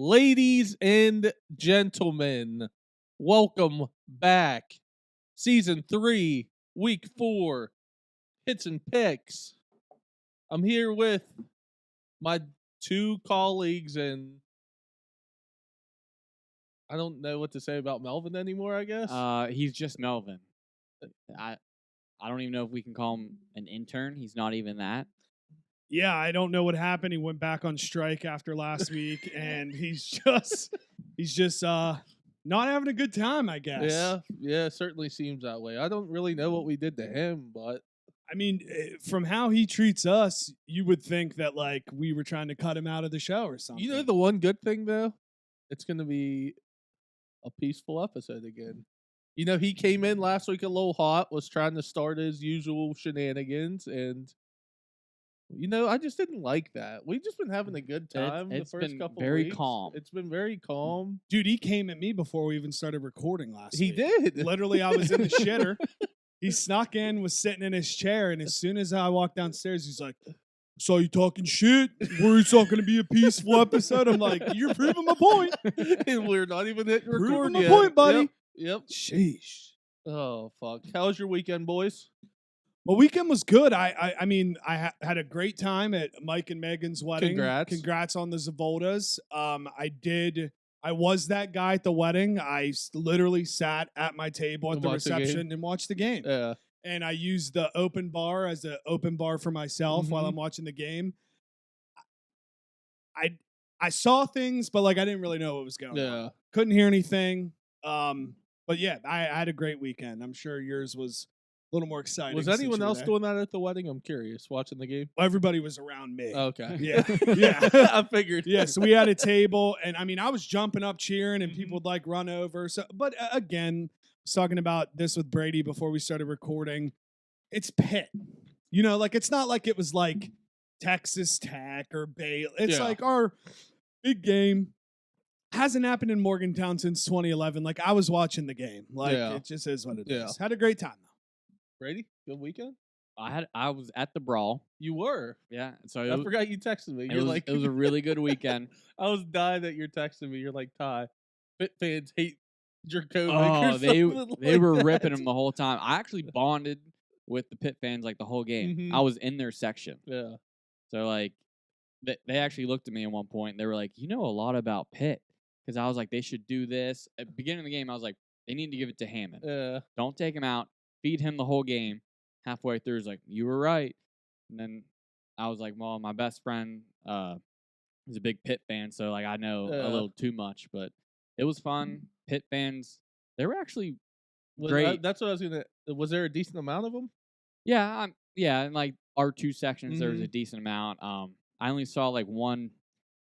Ladies and gentlemen, welcome back. Season 3, Week 4, Hits and Picks. I'm here with my two colleagues, and I don't know what to say about Melvin anymore, I guess. He's just Melvin. I don't even know if we can call him an intern. He's not even that. Yeah, I don't know what happened. He went back on strike after last week, and he's just not having a good time, I guess. Yeah, it certainly seems that way. I don't really know what we did to him, but I mean, from how he treats us, you would think that like we were trying to cut him out of the show or something. you know the one good thing, though? It's going to be a peaceful episode again. You know, he came in last week a little hot, was trying to start his usual shenanigans, and you know, I just didn't like that. We've just been having a good time It's the first been couple very weeks. calm. It's been very calm. Dude, he came at me before we even started recording last He week. did. Literally, I was in the shitter. He snuck in, was sitting in his chair, and as soon as I walked downstairs, he's like, "So you talking shit? Where it's not going to be a peaceful episode?" I'm like, "You're proving my point." And we're not even hitting record Proving my yet. point, buddy. Yep. Sheesh. Oh, fuck. How was your weekend, boys? My weekend was good. I mean, I had a great time at Mike and Megan's wedding. Congrats on the Zavoltas. I was that guy at the wedding. I literally sat at my table at And the watched the game? reception and watched the game. Yeah. And I used the open bar as an open bar for myself while Mhm. I'm watching the game. I saw things, but like I didn't really know what was going on. Yeah. Couldn't hear anything. But yeah, I had a great weekend. I'm sure yours was a little more exciting. Was since anyone you were else there. doing that at the wedding? I'm curious. Watching the game? Everybody was around me. Okay. Yeah. Yeah. I figured. Yeah, so we had a table, and I mean, I was jumping up, cheering, and Mhm. people would like run over. So, but again, I was talking about this with Brady before we started recording. It's Pitt, you know, like it's not like it was like Texas Tech or Baylor. It's Yeah. like our big game. Hasn't happened in Morgantown since 2011. Like I was watching the game. Like Yeah. it just is what it is. Yeah. Had a great time though. Brady, good weekend? I was at the brawl. You were. Yeah, so I forgot you texted me. it You're was, like, it was a really good weekend. I was dying that you're texting me. You're like, Ty, Pitt fans hate Dracovic. Oh, or they something they like were that. ripping him the whole time. I actually bonded with the Pitt fans like the whole game. Mhm. I was in their section, Yeah. so like they actually looked at me at one point. And they were like, "You know a lot about Pitt," because I was like, "They should do this." At the beginning of the game, I was like, "They need to give it to Hammond. Yeah. Don't take him out. Feed him the whole game." Halfway through, he's like, "You were right." And then I was like, "Well, my best friend is a big Pitt fan, so like I know Yeah. a little too much." But it was fun. Pitt fans, they were actually Was- great. that's what I was gonna. Was there a decent amount of them? Yeah, in like our two sections, there was a Mhm. decent amount. I only saw like one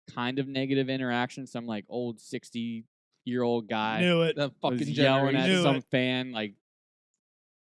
kind of negative interaction. Some like old 60-year-old guy Knew it. That was fucking yelling at Knew generation. some it. fan, like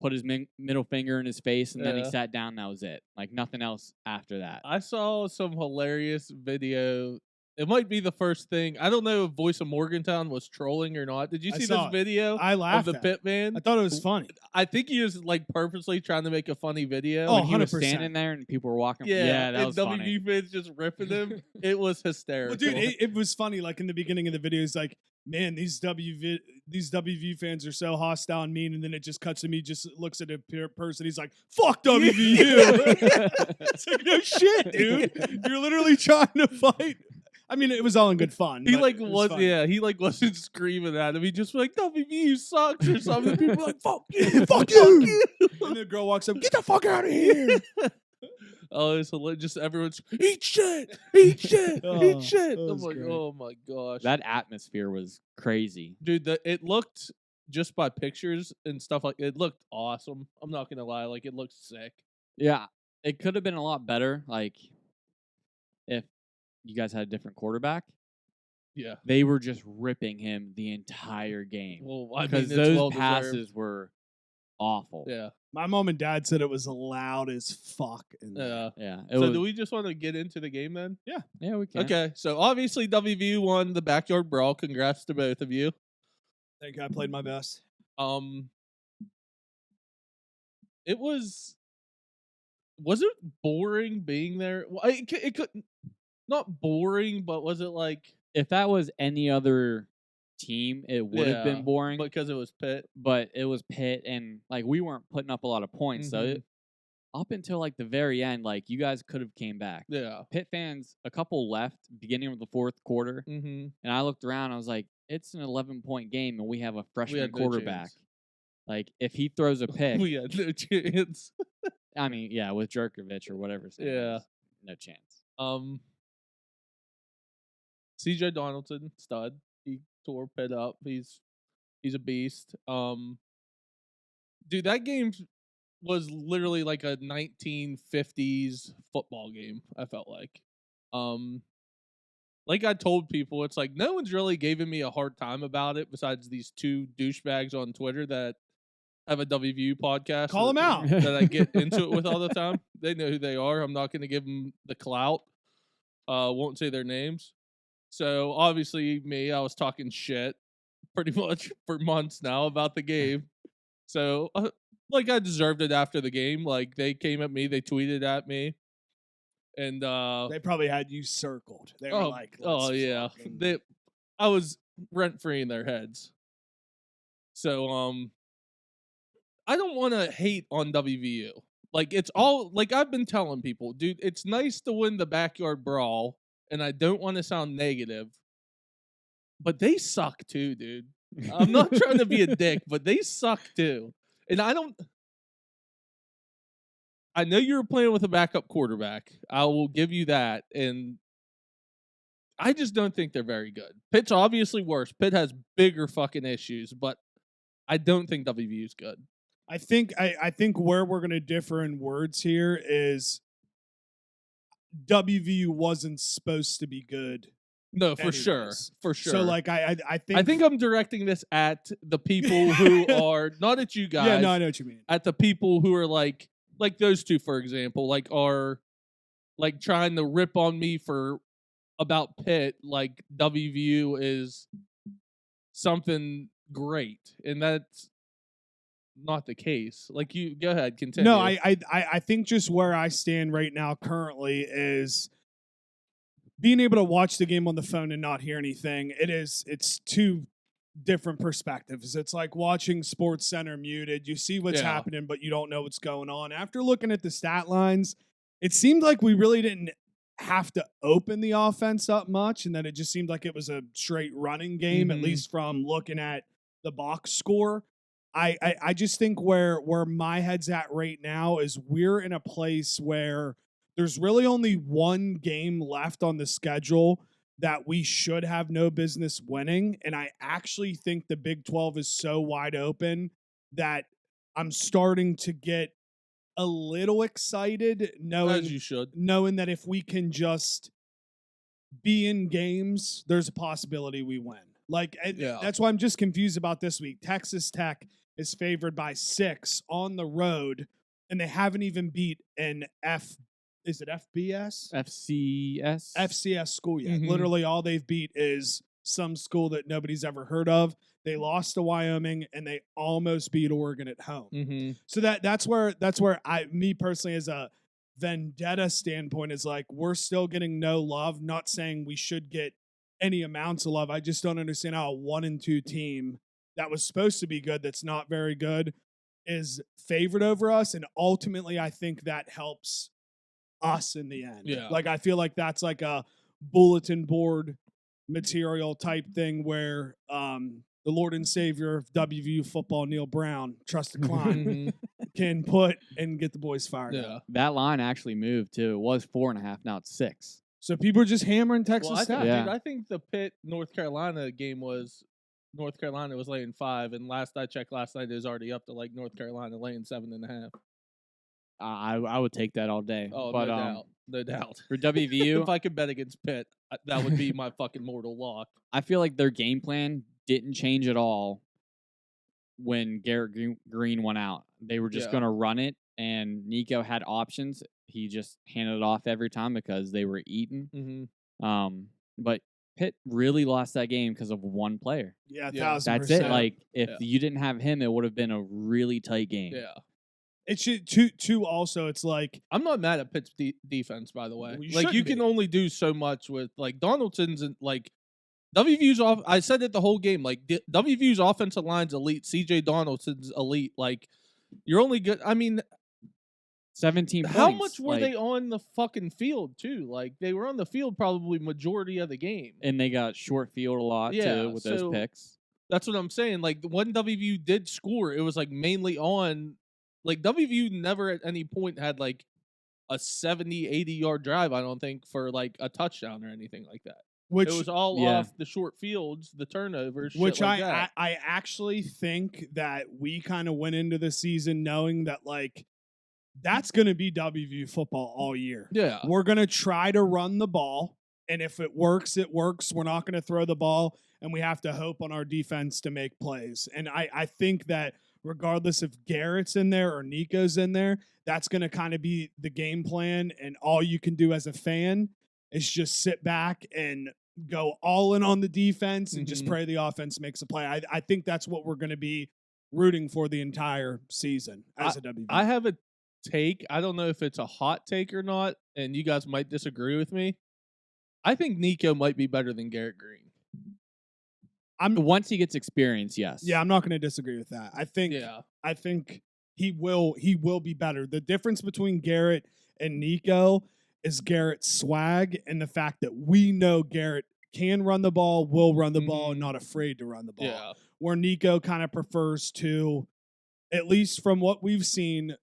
put his middle finger in his face, and then he Yeah. sat down. That was it. Like nothing else after that. I saw some hilarious video. It might be the first thing. I don't know if Voice of Morgantown was trolling or not. Did you I see saw this it. video I of laughed the at it. Pitt man? I thought it was funny. I think he was like purposely trying to make a funny video. Oh, When he was 100%. standing there and people were walking. Yeah, that and was WV funny. fans just ripping him. It was hysterical. Well, dude, it was funny. Like in the beginning of the video, it's like, man, these WV fans are so hostile and mean, and then it just cuts to me. Just looks at a person. He's like, "Fuck WVU." It's like, no shit, dude. You're literally trying to fight. I mean, it was all in good fun. He but like it was funny. yeah, he like wasn't screaming at him. He just was like WVU sucks or something. People were like fuck you, Fuck you. And the girl walks up, "Get the fuck out of here." Oh, it's hilarious. Just everyone's eat shit, eat shit, Oh, eat shit. that I'm was like, great. oh my gosh, That atmosphere was crazy. dude. It looked just by pictures and stuff like it looked awesome. I'm not gonna lie, like it looked sick. Yeah, it could have been a lot better. Like if you guys had a different quarterback, Yeah. they were just ripping him the entire game Well, I mean, because it's those well-deserved. passes were awful. Yeah. My mom and dad said it was loud as fuck. In there. Yeah. Yeah. So do we just want to get into the game then? Yeah, we can. Okay. So obviously WVU won the backyard brawl. Congrats to both of you. I think I played my best. It was it boring being there? Well, it could not boring, but was it like if that was any other team, it would have been boring. because it was Pitt. But it was Pitt, and like we weren't putting up a lot of points. So up until like the very end, like you guys could have came back. Yeah. Pitt fans, a couple left beginning of the fourth quarter, Mm-hmm. and I looked around. I was like, it's an 11-point game, and we have a freshman had no quarterback. chance. Like if he throws a pick, We had no chance. I mean, yeah, with Jerkovich or whatever his name Yeah. is, no chance. CJ Donaldson, stud. He tore Pitt up. He's a beast. Dude, that game was literally like a 1950s football game, I felt like. Like I told people, it's like no one's really giving me a hard time about it besides these two douchebags on Twitter that have a WVU podcast. Call them out. That I get into it with all the time. They know who they are. I'm not going to give them the clout. Won't say their names. So obviously me, I was talking shit pretty much for months now about the game. So like I deserved it after the game. Like they came at me, they tweeted at me. And They probably had you circled. They were like, oh yeah. I was rent free in their heads. So I don't want to hate on WVU. Like it's all like I've been telling people, dude, it's nice to win the backyard brawl, and I don't want to sound negative, but they suck too, dude. I'm not trying to be a dick, but they suck too. And I know you were playing with a backup quarterback. I will give you that. And I just don't think they're very good. Pitt's obviously worse. Pitt has bigger fucking issues, but I don't think WVU's good. I think where we're going to differ in words here is WVU wasn't supposed to be good. No, for anyways. sure. For sure. So like I think I'm directing this at the people who are not at you guys. Yeah, no, I know what you mean. At the people who are like those two, for example, like are like trying to rip on me for about Pitt, like WVU is something great, and that's not the case. Like you go ahead, continue. No, I think just where I stand right now currently is being able to watch the game on the phone and not hear anything. It's two different perspectives. It's like watching Sports Center muted. You see what's happening, but you don't know what's going on. After looking at the stat lines, it seemed like we really didn't have to open the offense up much, and that it just seemed like it was a straight running game, at least from looking at the box score. I just think where my head's at right now is we're in a place where there's really only one game left on the schedule that we should have no business winning. And I actually think the Big 12 is so wide open that I'm starting to get a little excited as you should, knowing that if we can just be in games, there's a possibility we win. Like, that's why I'm just confused about this week. Texas Tech is favored by 6 on the road, and they haven't even beat an is it FBS? FCS school yet. Literally all they've beat is some school that nobody's ever heard of. They lost to Wyoming, and they almost beat Oregon at home. So that's where me personally, as a vendetta standpoint, is like we're still getting no love. Not saying we should get any amounts of love. I just don't understand how a 1-2 team that was supposed to be good, that's not very good, is favored over us. And ultimately, I think that helps us in the end. Yeah. Like, I feel like that's like a bulletin board material type thing where the Lord and Savior of WVU football, Neil Brown, Trusted Klein, can put and get the boys fired up. That line actually moved too. It was 4.5, now it's 6. So people are just hammering Texas Tech. Dude, I think the Pitt North Carolina game was North Carolina was laying 5, and last I checked last night, it was already up to like North Carolina laying 7.5. I would take that all day. Oh, but, no doubt. For WVU, if I could bet against Pitt, that would be my fucking mortal lock. I feel like their game plan didn't change at all when Garrett Green went out. They were just going to run it, and Nico had options. He just handed it off every time because they were eaten. But Pitt really lost that game because of one player. Yeah, 1,000%. That's it. Like, if you didn't have him, it would have been a really tight game. Yeah. It should too. Also, it's like I'm not mad at Pitt's defense, by the way. Well, like you can only do so much with like Donaldson's and like WVU's off. I said it the whole game. Like WVU's offensive line's elite. CJ Donaldson's elite. Like you're only good. I mean, 17 points. How much were they on the fucking field too? Like they were on the field probably majority of the game, and they got short field a lot too with those picks. That's what I'm saying. Like when WVU did score, it was like mainly on. Like WVU never at any point had like a 70, 80-yard drive. I don't think for like a touchdown or anything like that. It was all off the short fields, the turnovers, which shit like that. I actually think that we kind of went into the season knowing that like that's going to be WVU football all year. Yeah, we're going to try to run the ball, and if it works, it works. We're not going to throw the ball, and we have to hope on our defense to make plays. And I think that regardless if Garrett's in there or Nico's in there, that's going to kind of be the game plan. And all you can do as a fan is just sit back and go all in on the defense and just pray the offense makes a play. I think that's what we're going to be rooting for the entire season as a WVU. I have a take. I don't know if it's a hot take or not, and you guys might disagree with me. I think Nico might be better than Garrett Green. Once he gets experience, yes. Yeah, I'm not going to disagree with that. I think he will be better. The difference between Garrett and Nico is Garrett's swag and the fact that we know Garrett can run the ball, will run the ball, and not afraid to run the ball. Yeah. Where Nico kind of prefers to, at least from what we've seen,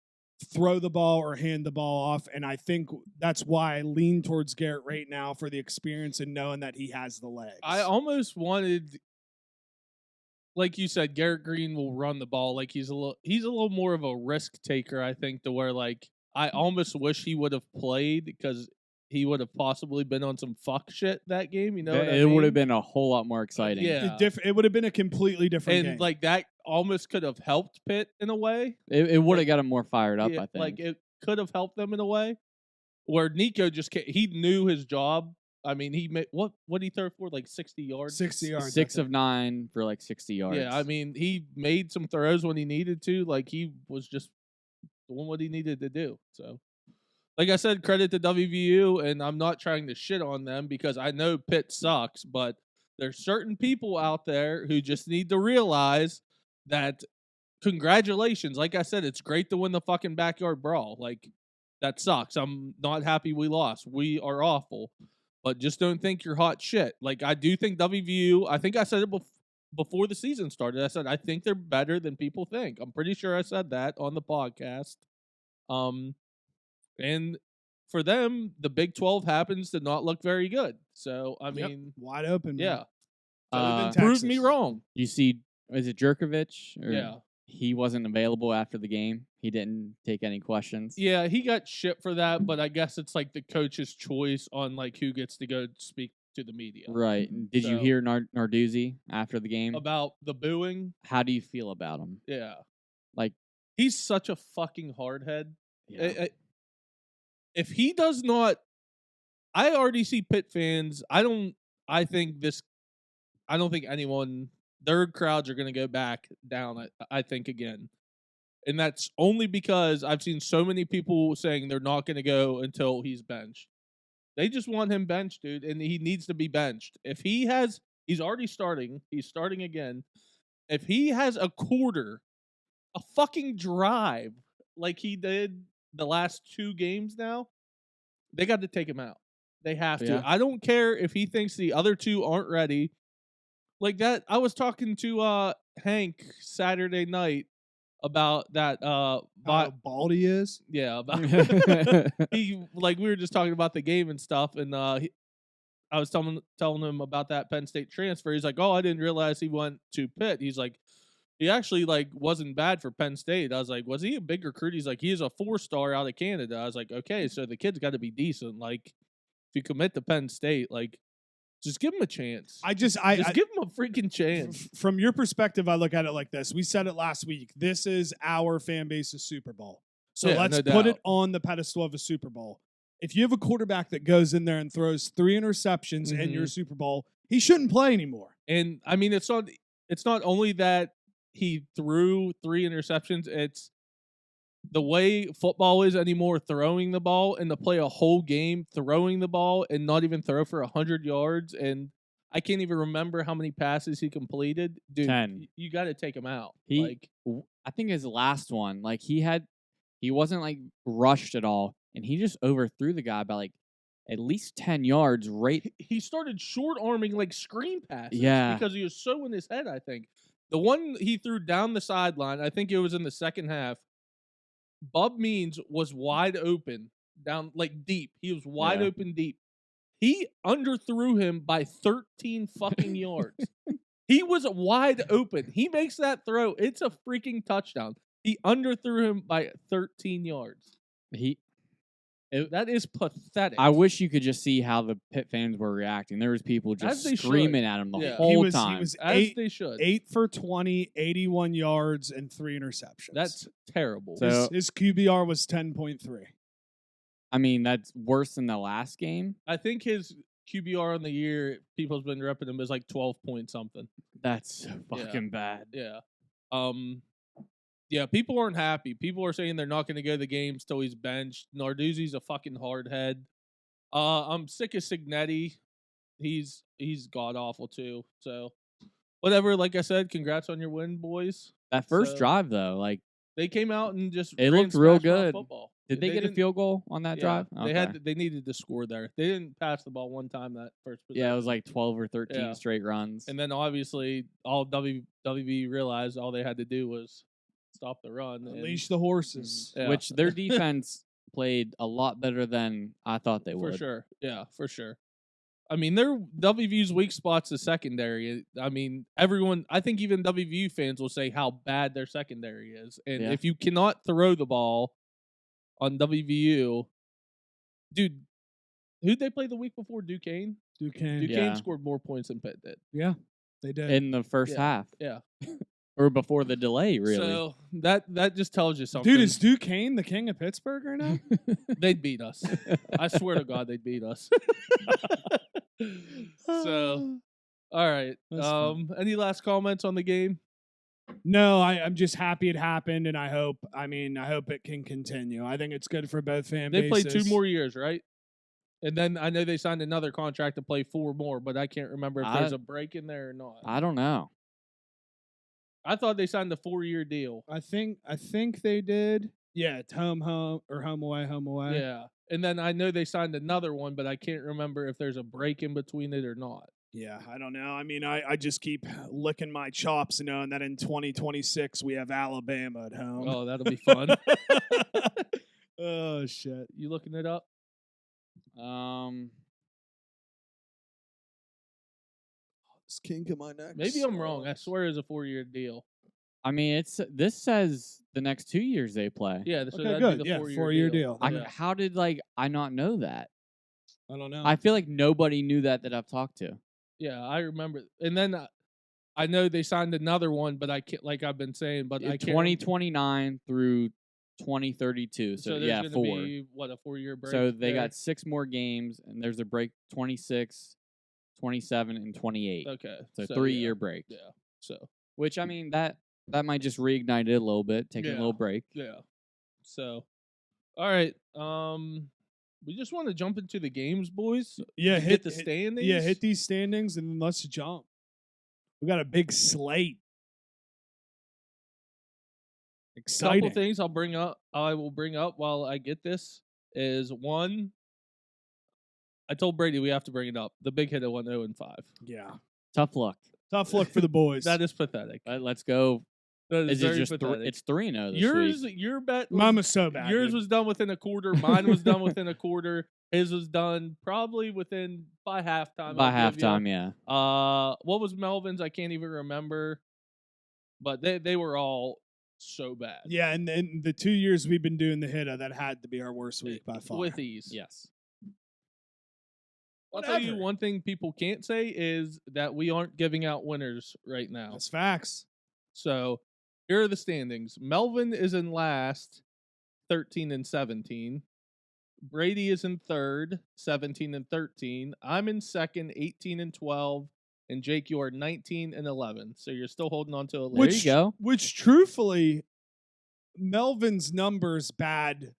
throw the ball or hand the ball off. And I think that's why I lean towards Garrett right now for the experience and knowing that he has the legs. I almost wanted, like you said, Garrett Green will run the ball. Like he's a little more of a risk taker, I think, to where like I almost wish he would have played because he would have possibly been on some fuck shit that game. You know, it would have been a whole lot more exciting. Yeah, it would have been a completely different game. Like that almost could have helped Pitt in a way. It would have got him more fired up. I think like it could have helped them in a way. Where Nico he knew his job. I mean, he made what did he throw for like 60 yards? 60 yards. 6 of 9 for like 60 yards. Yeah, I mean, he made some throws when he needed to. Like he was just doing what he needed to do. So, like I said, credit to WVU, and I'm not trying to shit on them because I know Pitt sucks, but there's certain people out there who just need to realize that congratulations. Like I said, it's great to win the fucking backyard brawl. Like that sucks. I'm not happy we lost. We are awful. But just don't think you're hot shit. Like, I do think WVU, I think I said it before the season started. I said, I think they're better than people think. I'm pretty sure I said that on the podcast. And for them, the Big 12 happens to not look very good. So, I mean. Wide open. Yeah. Prove me wrong. You see, is it Jerkovich? Yeah. He wasn't available after the game. He didn't take any questions. Yeah, he got shit for that, but I guess it's like the coach's choice on like who gets to go speak to the media. Right. Did you hear Narduzzi after the game? About the booing? How do you feel about him? Yeah. Like, he's such a fucking hardhead. Yeah. If he does not, I already see Pitt fans. I don't think anyone, their crowds are going to go back down, I think, again. And that's only because I've seen so many people saying they're not going to go until he's benched. They just want him benched, dude, and he needs to be benched. If he's already starting. He's starting again. If he has a fucking drive like he did the last 2 games now, they got to take him out. They have to. Yeah. I don't care if he thinks the other 2 aren't ready. Like that, I was talking to Hank Saturday night about that. How bald he is? Yeah, about we were just talking about the game and stuff, and I was telling him about that Penn State transfer. He's like, "Oh, I didn't realize he went to Pitt." He's like, "He actually wasn't bad for Penn State." I was like, "Was he a big recruit?" He's like, "He's a 4-star out of Canada." I was like, "Okay, so the kid's got to be decent. Like, if you commit to Penn State, just give him a chance. Just give him a freaking chance." From your perspective, I look at it like this. We said it last week. This is our fan base's Super Bowl. So let's put it on the pedestal of a Super Bowl. If you have a quarterback that goes in there and throws 3 interceptions in your Super Bowl, he shouldn't play anymore. And I mean, it's not only that he threw 3 interceptions, it's the way football is anymore, throwing the ball and to play a whole game throwing the ball and not even throw for 100 yards. And I can't even remember how many passes he completed. Dude, 10. You got to take him out. I think his last one, like he wasn't like rushed at all, and he just overthrew the guy by like at least 10 yards. Right, he started short arming like screen passes. Yeah. Because he was so in his head. I think the one he threw down the sideline, I think it was in the second half. Bub Means was wide open down like deep. He was wide open deep. He underthrew him by 13 fucking yards. He was wide open. He makes that throw. It's a freaking touchdown. He underthrew him by 13 yards. That is pathetic. I wish you could just see how the Pitt fans were reacting. There was people just screaming at him the whole time. He was they should. 8 for 20, 81 yards, and 3 interceptions. That's terrible. So, his QBR was 10.3. I mean, that's worse than the last game. I think his QBR on the year, people's been repping him as like 12 point something. That's so fucking bad. Yeah. Yeah, people aren't happy. People are saying they're not going to go to the games till he's benched. Narduzzi's a fucking hard head. I'm sick of Signetti. He's god awful too. So whatever. Like I said, congrats on your win, boys. That first drive though, like they came out and just it looked real good. Football. Did they get a field goal on that drive? Okay. They needed to score there. They didn't pass the ball one time that first possession. Yeah, it was like 12 or 13 straight runs. And then obviously all WV realized all they had to do was stop the run. Unleash the horses. Which their defense played a lot better than I thought they would. For sure. Yeah, for sure. I mean, their WVU's weak spot's the secondary. I mean, I think even WVU fans will say how bad their secondary is. And if you cannot throw the ball on WVU, dude, who'd they play the week before? Duquesne? Duquesne scored more points than Pitt did. Yeah, they did. In the first half. Yeah. Or before the delay, really. So that just tells you something. Dude, is Duquesne the king of Pittsburgh right now? They'd beat us. I swear to God, they'd beat us. So, all right. Any last comments on the game? No, I'm just happy it happened, and I hope it can continue. I think it's good for both fan bases. They played 2 more years, right? And then I know they signed another contract to play 4 more, but I can't remember if there's a break in there or not. I don't know. I thought they signed a 4-year deal. I think they did. Yeah, it's home or home away. Yeah. And then I know they signed another one, but I can't remember if there's a break in between it or not. Yeah, I don't know. I mean, I just keep licking my chops knowing that in 2026 we have Alabama at home. Oh, that'll be fun. Oh, shit. You looking it up? This kink in my neck. Maybe I'm wrong. I swear it's a 4-year deal. I mean, this says the next 2 years they play. Yeah, so okay, that'd good. be the 4-year deal. How did I not know that? I don't know. I feel like nobody knew that I've talked to. Yeah, I remember. And then I know they signed another one, but I can't, like I've been saying, but I can't. 2029 through 2032. So there's 4. Be, what, a 4-year break? So they got 6 more games, and there's a break 26, 27, and 28. Okay. So 3-year break. Yeah. So. Which, I mean, that might just reignite it a little bit, take a little break. Yeah. So, all right. We just want to jump into the games, boys. Yeah, hit the standings. Yeah, hit these standings, and then let's jump. We got a big slate. Exciting. Couple things I will bring up while I get this is one. I told Brady we have to bring it up. The big hit at 1-0-5. Yeah. Tough luck. Tough luck for the boys. That is pathetic. Let's go. That is very just pathetic. it's 3-0 this week. Your bet. Mine was so bad. Yours was done within a quarter. Mine was done within a quarter. His was done probably by halftime. By halftime, yeah. What was Melvin's? I can't even remember. But they were all so bad. Yeah, and the 2 years we've been doing the hit, that had to be our worst week by far. With ease. Yes. I'll tell you one thing people can't say is that we aren't giving out winners right now. That's facts. So here are the standings. Melvin is in last, 13-17. Brady is in third, 17-13. I'm in second, 18-12. And Jake, you are 19-11. So you're still holding on to a lead. There you go. Which truthfully, Melvin's numbers bad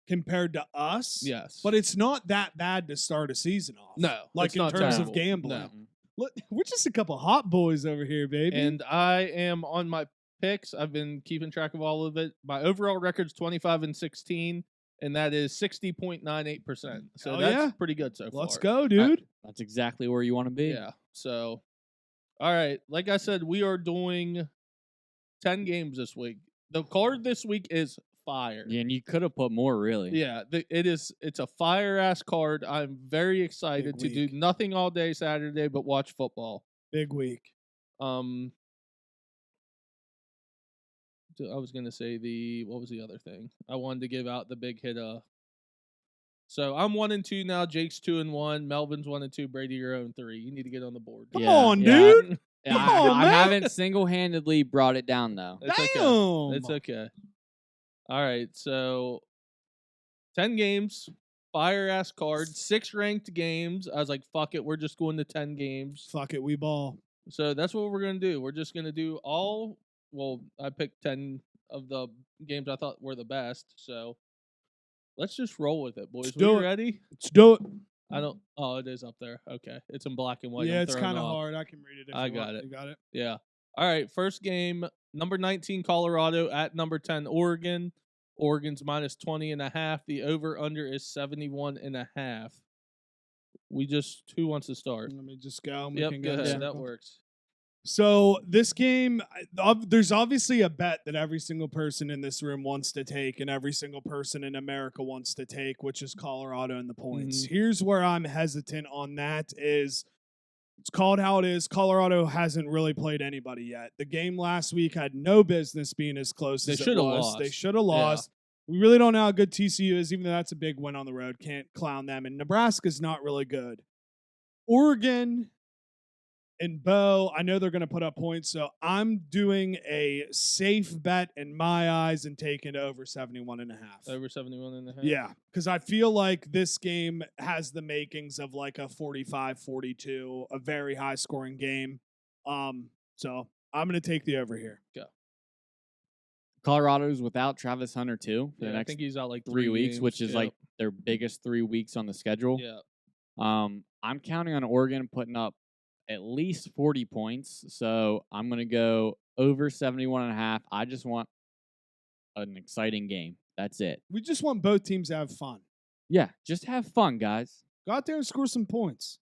compared to us. Yes. But it's not that bad to start a season off. No. Like in terms terrible. of gambling. No. Look, we're just a couple hot boys over here, baby. And I am on my picks. I've been keeping track of all of it. My overall record's 25-16, and that is 60.98%. So that's pretty good so far. Let's go, dude. That's exactly where you want to be. Yeah. So, all right. Like I said, we are doing 10 games this week. The card this week is fire. Yeah, and you could have put more, really. Yeah, it's a fire ass card. I'm very excited to do nothing all day Saturday but watch football. Big week. I was gonna say what was the other thing? I wanted to give out the big hit. So I'm 1-2 now. Jake's 2-1. Melvin's 1-2. Brady, you're 0-3. You need to get on the board. Come on, dude. Yeah, Come on, I man. haven't single-handedly brought it down though. It's Damn. okay. It's okay. All right, so 10 games, fire ass card, 6 ranked games. I was like, fuck it, we're just going to 10 games. Fuck it, we ball. So that's what we're gonna do. We're just gonna do I picked 10 of the games I thought were the best. So let's just roll with it, boys. Let's do it. Ready? Let's do it. Oh, it is up there. Okay. It's in black and white. Yeah, I'm it's throwing kind of off. hard. I can read it if I you got want. it. You got it? Yeah. All right. First game, number 19, Colorado at number 10, Oregon. Oregon's -20.5. The over/under is 71.5. Who wants to start? Let me just go. Yep, go ahead. That works. So this game, there's obviously a bet that every single person in this room wants to take and every single person in America wants to take, which is Colorado and the points. Here's where I'm hesitant on that is it's called how it is. Colorado hasn't really played anybody yet. The game last week had no business being as close as it was. They should have lost. We really don't know how good TCU is, even though that's a big win on the road. Can't clown them. And Nebraska's not really good. Oregon and Bo, I know they're going to put up points, so I'm doing a safe bet in my eyes and taking over 71.5. Over 71.5? Yeah, because I feel like this game has the makings of like a 45-42, a very high-scoring game. So I'm going to take the over here. Go. Colorado's without Travis Hunter, too, for the next I think he's out like 3 weeks, games. which is like their biggest 3 weeks on the schedule. Yeah. I'm counting on Oregon putting up at least 40 points, so I'm going to go over 71.5. I just want an exciting game. That's it. We just want both teams to have fun. Yeah, just have fun, guys. Go out there and score some points.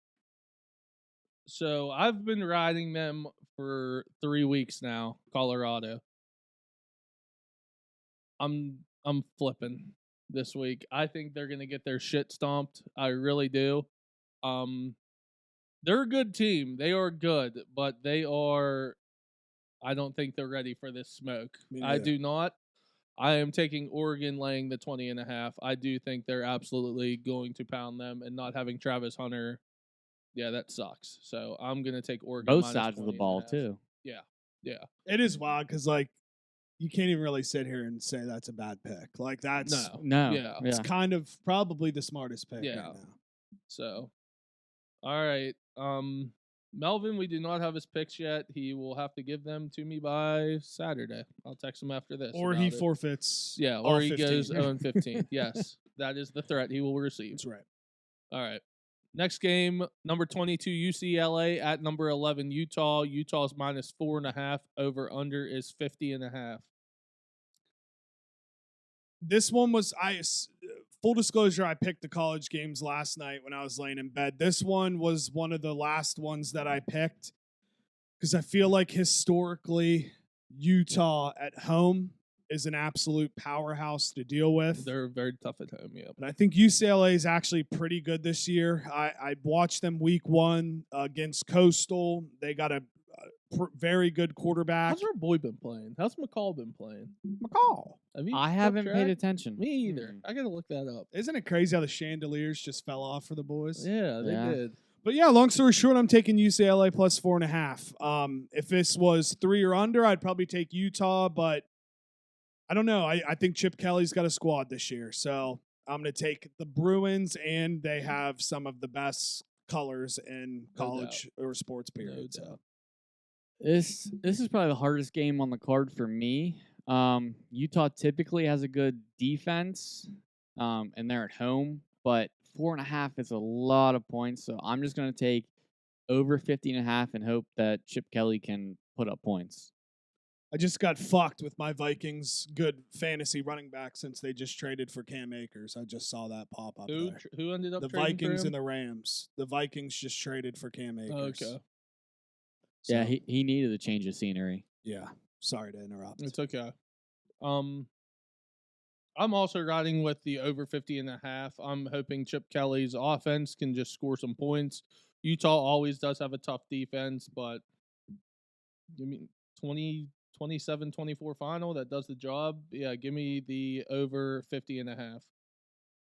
So I've been riding them for 3 weeks now, Colorado. I'm flipping this week. I think they're going to get their shit stomped. I really do. They're a good team. They are good, but I don't think they're ready for this smoke. I do not. I am taking Oregon laying the 20.5. I do think they're absolutely going to pound them, and not having Travis Hunter, yeah, that sucks. So I'm going to take Oregon. Both sides of the ball, too. Yeah. Yeah. It is wild because, like, you can't even really sit here and say that's a bad pick. Like, that's no. Yeah. It's kind of probably the smartest pick right now. So, all right. Melvin, we do not have his picks yet. He will have to give them to me by Saturday. I'll text him after this. Or he forfeits. Yeah, or he goes 0-15. Yes, that is the threat he will receive. That's right. All right. Next game, number 22, UCLA at number 11, Utah. Utah's -4.5. Over under is 50.5. This one was full disclosure, I picked the college games last night when I was laying in bed. This one was one of the last ones that I picked because I feel like historically Utah at home is an absolute powerhouse to deal with. They're very tough at home, yeah. But I think UCLA is actually pretty good this year. I watched them week 1 against Coastal. They got a very good quarterback. How's our boy been playing? How's McCall been playing? McCall. I haven't paid attention. Me either. I got to look that up. Isn't it crazy how the chandeliers just fell off for the boys? Yeah, they did. But yeah, long story short, I'm taking UCLA plus 4.5. If this was 3 or under, I'd probably take Utah, but I don't know. I think Chip Kelly's got a squad this year, so I'm going to take the Bruins, and they have some of the best colors in college or sports, period. So. This is probably the hardest game on the card for me. Utah typically has a good defense, and they're at home, but 4.5 is a lot of points, so I'm just going to take over 50.5 and hope that Chip Kelly can put up points. I just got fucked with my Vikings good fantasy running back since they just traded for Cam Akers. I just saw that pop up there. Who ended up The trading Vikings for and him? the Rams. The Vikings just traded for Cam Akers. Okay. Yeah, So, he needed a change of scenery. yeah. Sorry to interrupt. It's okay. I'm also riding with the over 50.5. I'm hoping Chip Kelly's offense can just score some points. Utah always does have a tough defense, but give me 27-24 final. That does the job. Yeah, give me the over 50.5.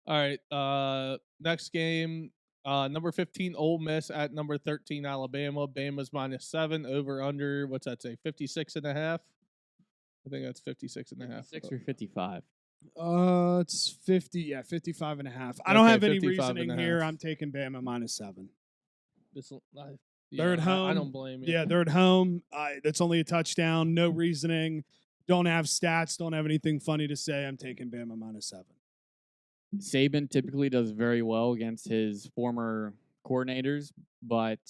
All right. Next game. Number 15, Ole Miss at number 13, Alabama. Bama's -7. Over under, what's that say? 56.5. I think that's 56.5. 56 or 55. It's 50. Yeah, 55 and a half. I don't Okay, have any 55 and reasoning a here. half. I'm taking Bama -7. They're at home. I don't blame you. Yeah, they're at home. That's only a touchdown. No reasoning. Don't have stats. Don't have anything funny to say. I'm taking Bama -7. Saban typically does very well against his former coordinators, but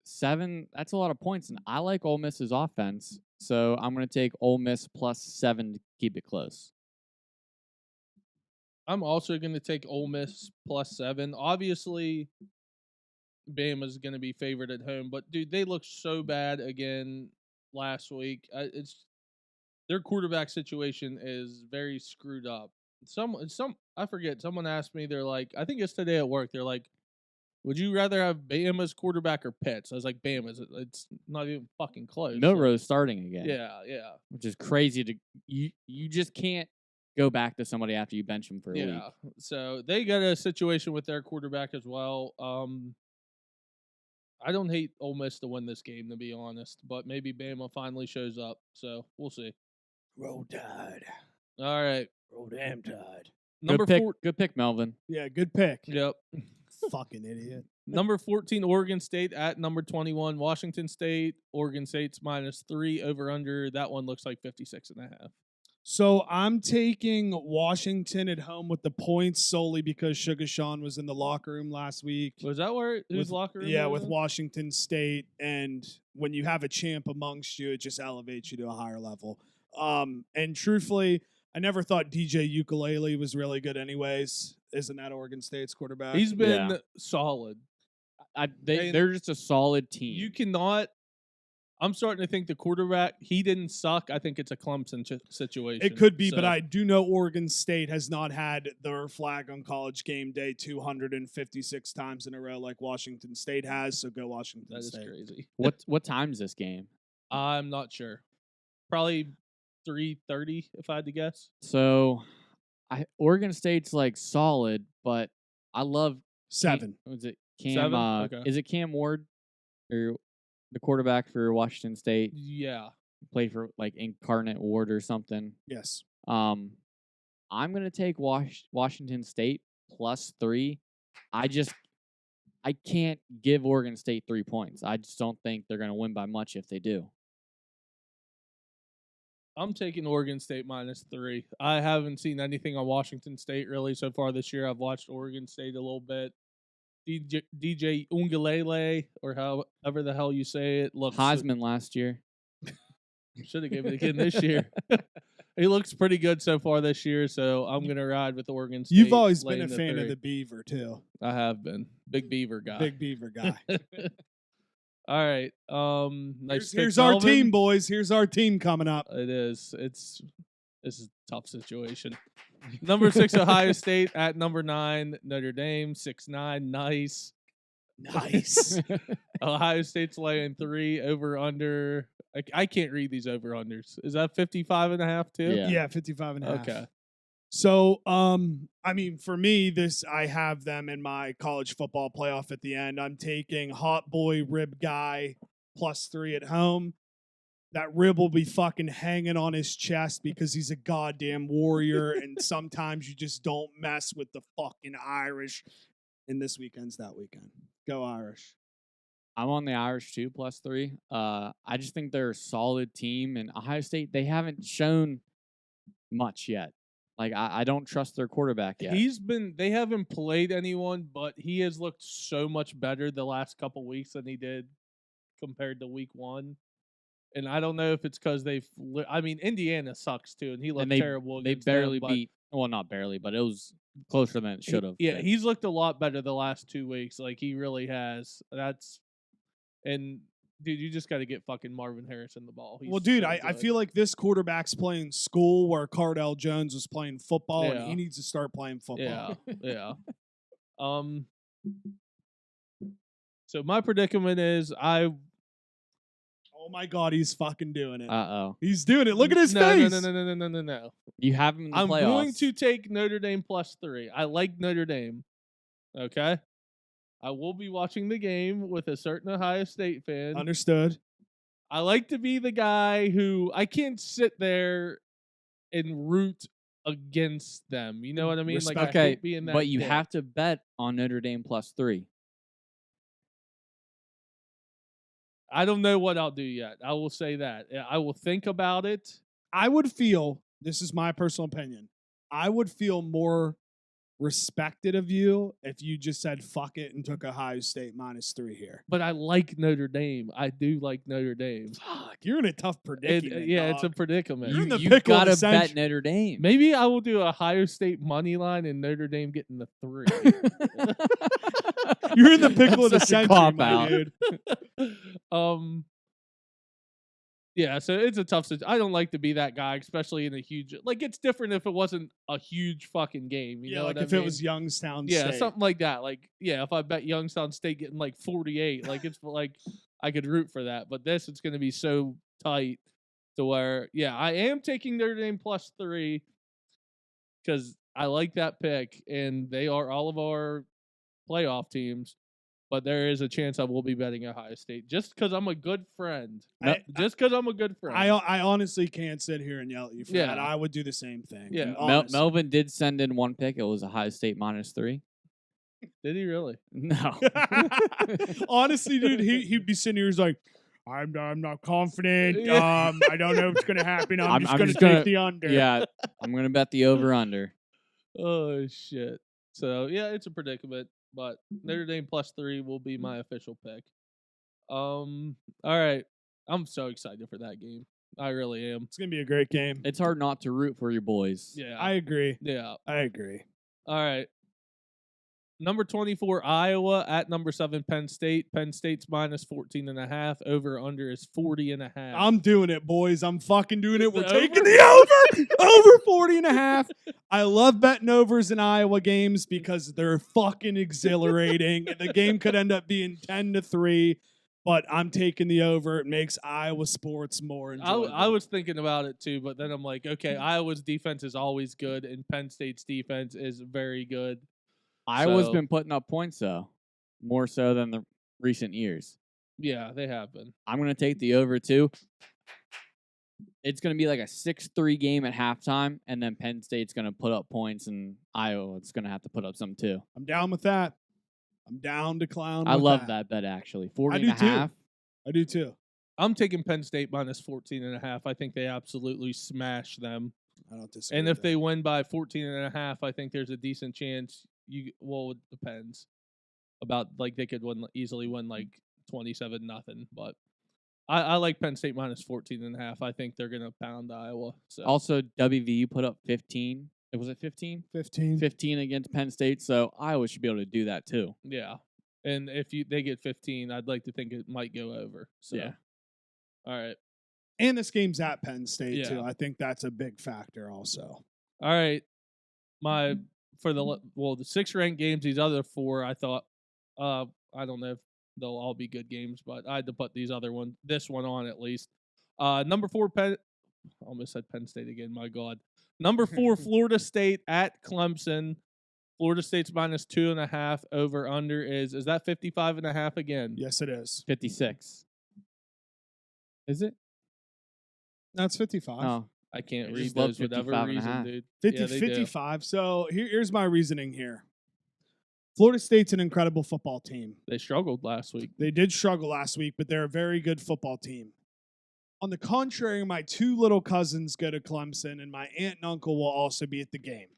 7, that's a lot of points. And I like Ole Miss's offense. So I'm going to take Ole Miss +7 to keep it close. I'm also going to take Ole Miss +7. Obviously, Bama's going to be favored at home, but dude, they looked so bad again last week. Their quarterback situation is very screwed up. I forget. Someone asked me. They're like, I think it's today at work. They're like, would you rather have Bama's quarterback or Pitt's? I was like, Bama's. It's not even fucking close. Milrose starting again. Yeah. Which is crazy to you just can't go back to somebody after you bench them for a week. Yeah. So they got a situation with their quarterback as well. I don't hate Ole Miss to win this game, to be honest, but maybe Bama finally shows up. So we'll see. Roll Tide. All right. Roll damn Tide. Number Good pick, Melvin. Yeah, good pick. Yep. Fucking idiot. Number 14, Oregon State at number 21, Washington State. Oregon State's -3 over under. That one looks like 56.5. So I'm taking Washington at home with the points solely because Sugar Sean was in the locker room last week. Was that whose locker room? Yeah, was with it? Washington State. And when you have a champ amongst you, it just elevates you to a higher level. And truthfully, I never thought DJ Ukulele was really good anyways. Isn't that Oregon State's quarterback? He's been solid. They're just a solid team. You cannot. I'm starting to think the quarterback, he didn't suck. I think it's a Clemson situation. It could be, but I do know Oregon State has not had their flag on College game day 256 times in a row like Washington State has. So go Washington State. That is crazy. What time's this game? I'm not sure. Probably 3:30 if I had to guess. So, Oregon State's like solid, but I love 7. Was it Cam? 7? Okay. Is it Cam Ward or the quarterback for Washington State? Yeah. Played for like Incarnate Ward or something. Yes. I'm gonna take Washington State +3. I can't give Oregon State 3 points. I just don't think they're gonna win by much if they do. I'm taking Oregon State -3. I haven't seen anything on Washington State really so far this year. I've watched Oregon State a little bit. DJ Ungalele, or however the hell you say it, looks Heisman last year. Should have given it again this year. He looks pretty good so far this year, so I'm gonna ride with Oregon State. You've always been a laying the fan 3. of the Beaver too. I have been. Big Beaver guy. Big Beaver guy. All right. Nice. Here's our team, boys. Here's our team coming up. It is. This is a tough situation. Number 6, Ohio State at number 9, Notre Dame, 6-9. Nice. Nice. Ohio State's laying 3 over under. I can't read these over unders. Is that 55.5 too? Yeah, 55 and a half. Okay. So, I mean, for me, I have them in my college football playoff at the end. I'm taking Hot Boy Rib Guy +3 at home. That rib will be fucking hanging on his chest because he's a goddamn warrior, and sometimes you just don't mess with the fucking Irish. And this weekend's that weekend. Go Irish. I'm on the Irish too, +3. I just think they're a solid team, and Ohio State, they haven't shown much yet. Like I don't trust their quarterback yet. They haven't played anyone, but he has looked so much better the last couple weeks than he did compared to week 1. And I don't know if it's because Indiana sucks too, and he looked terrible. They barely beat. Well, not barely, but it was closer than it should have. Yeah, he's looked a lot better the last 2 weeks. Like he really has. And dude, you just got to get fucking Marvin Harrison the ball. Well, dude, I feel like this quarterback's playing school where Cardell Jones was playing football, and he needs to start playing football. Yeah. So my predicament is Oh my God, he's fucking doing it. Uh-oh. He's doing it. Look at his face. No. You have him in the I'm playoffs. going to take Notre Dame +3. I like Notre Dame. Okay? I will be watching the game with a certain Ohio State fan. Understood. I like to be the guy who I can't sit there and root against them. You know what I mean? Respect. Like, I hate being that but you dick. have to bet on Notre Dame +3. I don't know what I'll do yet. I will say that. I will think about it. I would feel, this is my personal opinion, I would feel more respected of you if you just said fuck it and took Ohio State -3 here. But I like Notre Dame. I do like Notre Dame. Fuck, you're in a tough predicament. It's a dog. predicament. You're in the You pickle of gotta the century. bet Notre Dame. Maybe I will do Ohio State money line and Notre Dame getting the 3. You're in the pickle of the That's such a century, my cop-out. dude. Yeah, so it's a tough situation. I don't like to be that guy, especially in a huge. Like, it's different if it wasn't a huge fucking game. You know like what if I mean? it was Youngstown Yeah, State. something like that. Like, yeah, if I bet Youngstown State getting like 48, like it's like I could root for that. But this, it's going to be so tight to where, yeah, I am taking Notre Dame +3 because I like that pick, and they are all of our playoff teams. But there is a chance I will be betting Ohio State just because I'm a good friend. Just because I'm a good friend. I honestly can't sit here and yell at you for Yeah. that. I would do the same thing. Yeah. honestly. Melvin did send in one pick. It was Ohio State -3. Did he really? No. Honestly, dude, he'd be sitting here. He's like, I'm not confident. Yeah. I don't know what's gonna happen. I'm I'm just just gonna gonna- take the under. Yeah, I'm gonna bet the over/under. Oh, shit. So, yeah, it's a predicament. But Notre Dame +3 will be my official pick. All right. I'm so excited for that game. I really am. It's gonna be a great game. It's hard not to root for your boys. Yeah. I agree. Yeah. I agree. All right. Number 24, Iowa at number 7, Penn State. Penn State's -14.5. Over under is 40.5. I'm doing it, boys. I'm fucking doing it. We're The taking over? the over 40.5. I love betting overs in Iowa games because they're fucking exhilarating. The game could end up being 10-3, but I'm taking the over. It makes Iowa sports more enjoyable. I was thinking about it too, but then I'm like, okay, Iowa's defense is always good, and Penn State's defense is very good. Iowa's So- been putting up points though, more so than the recent years. Yeah, they have been. I'm gonna take the over too. It's gonna be like a 6-3 game at halftime, and then Penn State's gonna put up points, and Iowa's gonna have to put up some too. I'm down with that. I'm down to clown. I with love that bet actually. 40 I do and a half. I do too. I'm taking Penn State -14.5. I think they absolutely smash them. I don't disagree. And with if they that. win by 14.5, I think there's a decent chance it depends. About like they could easily win like 27-0. But I like Penn State -14.5. I think they're gonna pound Iowa. So Also, WVU put up 15. Was it 15? 15. 15 against Penn State, so Iowa should be able to do that too. yeah. And if they get 15, I'd like to think it might go over. So Yeah. All right. And this game's at Penn State Yeah. too. I think that's a big factor also. All right. The 6 ranked games, these other 4, I thought, I don't know if they'll all be good games, but I had to put this one on at least. Number 4, I almost said Penn State again. My God. Number 4, Florida State at Clemson. Florida State's -2.5. Over under is that 55.5 again? Yes, it is. 56. Is it? That's 55. Oh, I can't They read just love those for whatever 55.5. reason, dude. 50, Yeah, they do. 55. So here's my reasoning here. Florida State's an incredible football team. They struggled last week. They did struggle last week, but they're a very good football team. On the contrary, my two little cousins go to Clemson, and my aunt and uncle will also be at the game.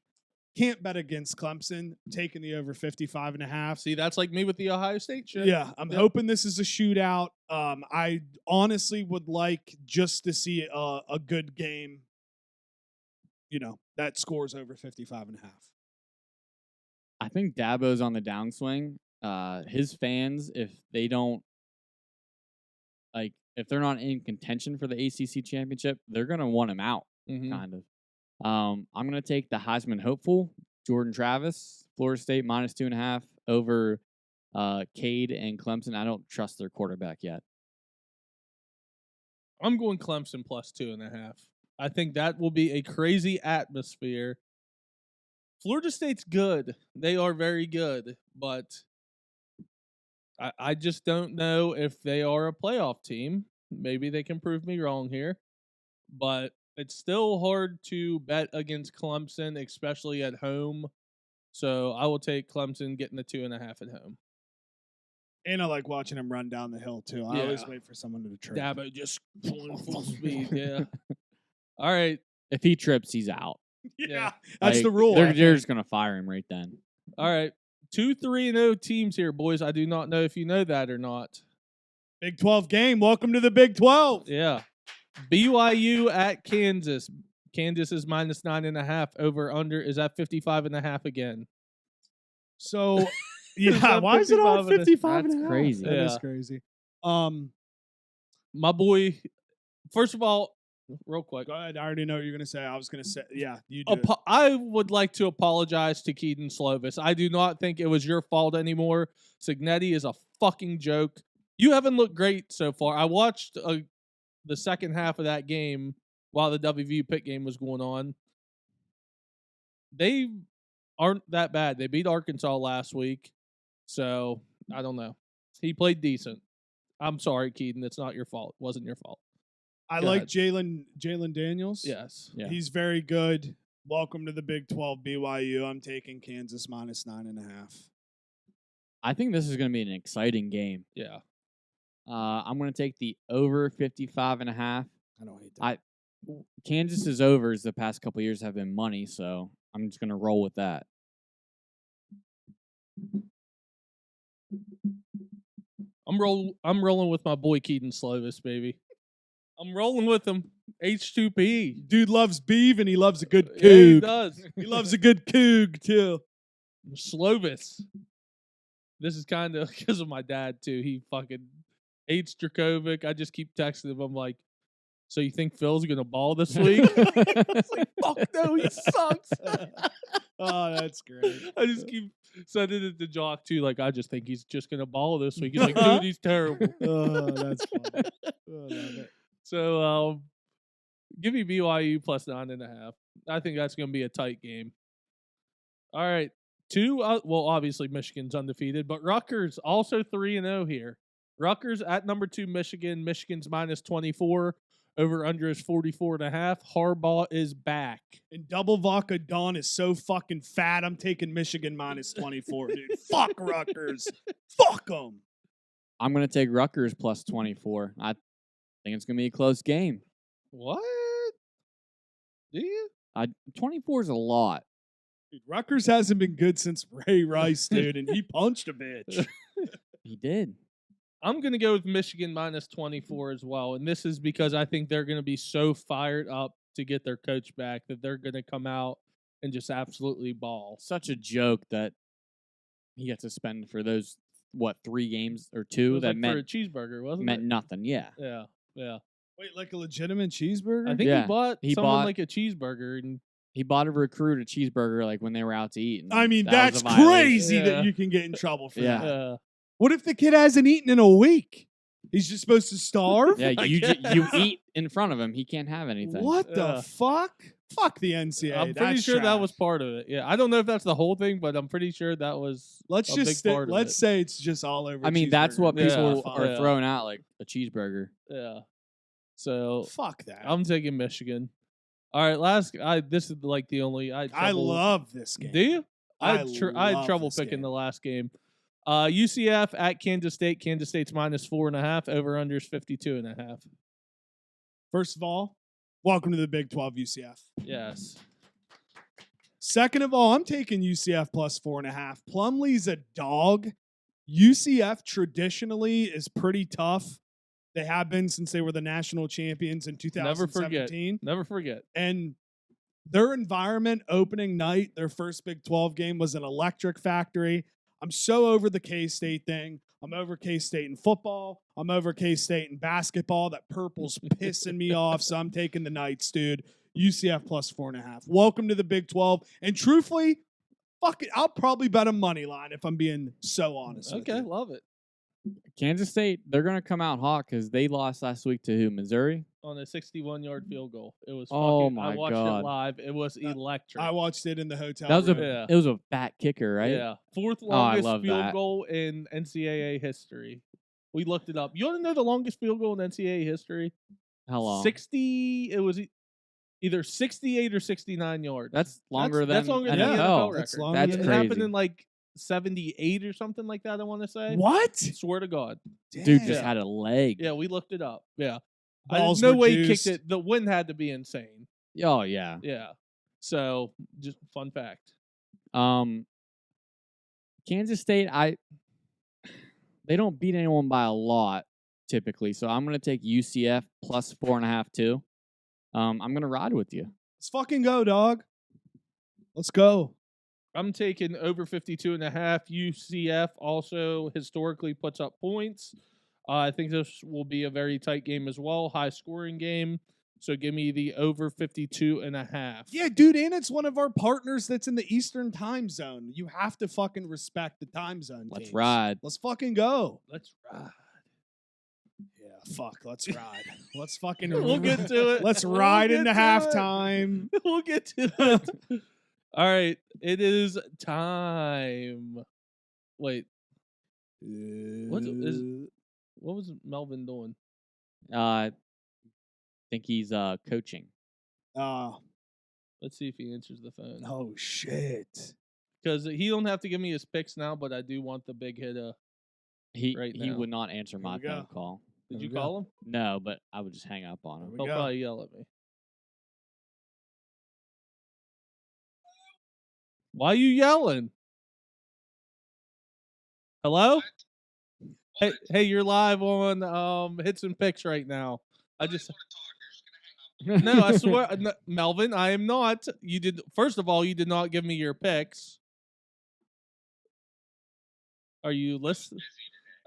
Can't bet against Clemson, taking the over 55.5. See, that's like me with the Ohio State shit. Yeah, I'm hoping this is a shootout. I honestly would like just to see a good game, that scores over 55.5. I think Dabo's on the downswing. His fans, if they're not in contention for the ACC championship, they're gonna want him out, kind of. I'm gonna take the Heisman hopeful Jordan Travis, Florida State -2.5 over Cade and Clemson. I don't trust their quarterback yet. I'm going Clemson +2.5. I think that will be a crazy atmosphere. Florida State's good. They are very good, but I just don't know if they are a playoff team. Maybe they can prove me wrong here, but it's still hard to bet against Clemson, especially at home. So I will take Clemson getting the 2.5 at home. And I like watching him run down the hill, too. I always wait for someone to trip. Dabo just pulling full speed, yeah. All right. If he trips, he's out. Yeah, that's the rule. They're just going to fire him right then. All right. 2 3-0 teams here, boys. I do not know if you know that or not. Big 12 game. Welcome to the Big 12. Yeah. BYU at Kansas. Kansas is -9.5. Over under is at 55.5 again. So, yeah, why is it all 55? That's crazy. That is crazy. My boy, first of all, real quick. Go ahead. I already know what you're going to say. I was going to say, yeah, you do. I would like to apologize to Keaton Slovis. I do not think it was your fault anymore. Cignetti is a fucking joke. You haven't looked great so far. I watched the second half of that game while the WVU Pitt game was going on. They aren't that bad. They beat Arkansas last week. So, I don't know. He played decent. I'm sorry, Keaton. It's not your fault. It wasn't your fault. I like Jalen Daniels. Yes. Yeah. He's very good. Welcome to the Big 12 BYU. I'm taking Kansas -9.5. I think this is going to be an exciting game. Yeah. I'm going to take the over 55.5. I don't hate that. Kansas's overs the past couple of years have been money, so I'm just going to roll with that. I'm rolling with my boy Keaton Slovis, baby. I'm rolling with him. H2P. Dude loves beef and he loves a good coog. Yeah, he does. He loves a good coog, too. Slovis. This is kind of because of my dad, too. He fucking hates Dracovic. I just keep texting him. I'm like, so you think Phil's going to ball this week? It's like, fuck no, he sucks. Oh, that's great. I just keep sending it to Jock, too. Like, I just think he's just going to ball this week. He's like, dude, he's terrible. Oh, that's funny. Oh, I love it. So, give me BYU +9.5. I think that's going to be a tight game. All right. Well, obviously Michigan's undefeated, but Rutgers also 3-0 here. Rutgers at number 2 Michigan. Michigan's -24. Over under is 44.5. Harbaugh is back. And Double Vodka Dawn is so fucking fat. I'm taking Michigan -24, dude. Fuck Rutgers. Fuck them. I'm going to take Rutgers +24. I think it's going to be a close game. What? Do you? 24 is a lot. Dude, Rutgers hasn't been good since Ray Rice, dude, and he punched a bitch. He did. I'm going to go with Michigan -24 as well. And this is because I think they're going to be so fired up to get their coach back that they're going to come out and just absolutely ball. Such a joke that he got suspended for those, 3 games or 2 It was that like meant for a cheeseburger, wasn't meant it? nothing. Yeah. Yeah. Wait, like a legitimate cheeseburger? I think Yeah. he bought like a cheeseburger and He bought a recruit a cheeseburger like when they were out to eat. And I mean, that was that's a violation. crazy Yeah. that you can get in trouble for Yeah. that. What if the kid hasn't eaten in a week? He's just supposed to starve? Yeah, I you guess. you eat in front of him. He can't have anything. What Yeah. the fuck? Fuck the NCAA. I'm pretty That's sure that was trash. part of it. Yeah, I don't know if that's the whole thing, but I'm pretty sure that was Let's a just big part of let's it. say it's just all over. I mean, that's what Yeah, people fine. are Yeah. throwing out, like a cheeseburger. Yeah. So Fuck that. I'm taking Michigan. All right, this is like the only I love this game. Do you? I I had love trouble this picking game. the last game. UCF at Kansas State. Kansas State's -4.5. Over under is 52.5. First of all, welcome to the Big 12 UCF. Yes. Second of all, I'm taking UCF plus 4.5. Plumlee's a dog. UCF traditionally is pretty tough. They have been since they were the national champions in 2017. Never forget. And their environment opening night, their first Big 12 game was an electric factory. I'm so over the K-State thing. I'm over K-State in football. I'm over K-State in basketball. That purple's pissing me off, so I'm taking the Knights, dude. UCF plus 4.5. Welcome to the Big 12. And truthfully, fuck it, I'll probably bet a money line if I'm being so honest. Okay, love it. Kansas State, they're going to come out hot because they lost last week to who? Missouri? On a 61-yard field goal. It was Oh fucking, my I watched God. it live. It was electric. I watched it in the hotel That was room. it was a fat kicker, right? Yeah. Fourth I longest love field that. goal in NCAA history. We looked it up. You want to know the longest field goal in NCAA history? How long? 60. It was either 68 or 69 yards. That's longer than that's longer NFL. than the NFL record. That's longer That's it than- happened crazy. in like 78 or something like that, I want to say. What? Swear to God. Dude just Yeah. had a leg. Yeah, we looked it up. Yeah. Balls no were way he juiced. kicked it. The wind had to be insane. Oh yeah. Yeah. So, just fun fact. Kansas State, they don't beat anyone by a lot typically, so I'm gonna take UCF plus 4.5 too. I'm gonna ride with you. Let's fucking go, dog. Let's go. I'm taking over 52.5. UCF also historically puts up points. I think this will be a very tight game as well, high scoring game. So give me the over 52.5. Yeah, dude, and it's one of our partners that's in the Eastern time zone. You have to fucking respect the time zone. Let's teams. ride. Let's fucking go. Let's ride. Yeah, fuck. Let's ride. Let's fucking. We'll get to it. Let's We'll ride get into to it. halftime. We'll get to it. All right, it is time. Wait, what was Melvin doing? I think he's coaching. Let's see if he answers the phone. Oh shit. Because he don't have to give me his picks now, but I do want the big hit. He Right he now. would not answer my we go. phone call. Did There you we go. call him? No, but I would just hang up on him. we He'll go. probably yell at me. Why are you yelling? Hello? Hey, you're live on Hits and Picks right now. I just no, I swear, no, Melvin, I am not. You did. First of all, you did not give me your picks. Are you listening?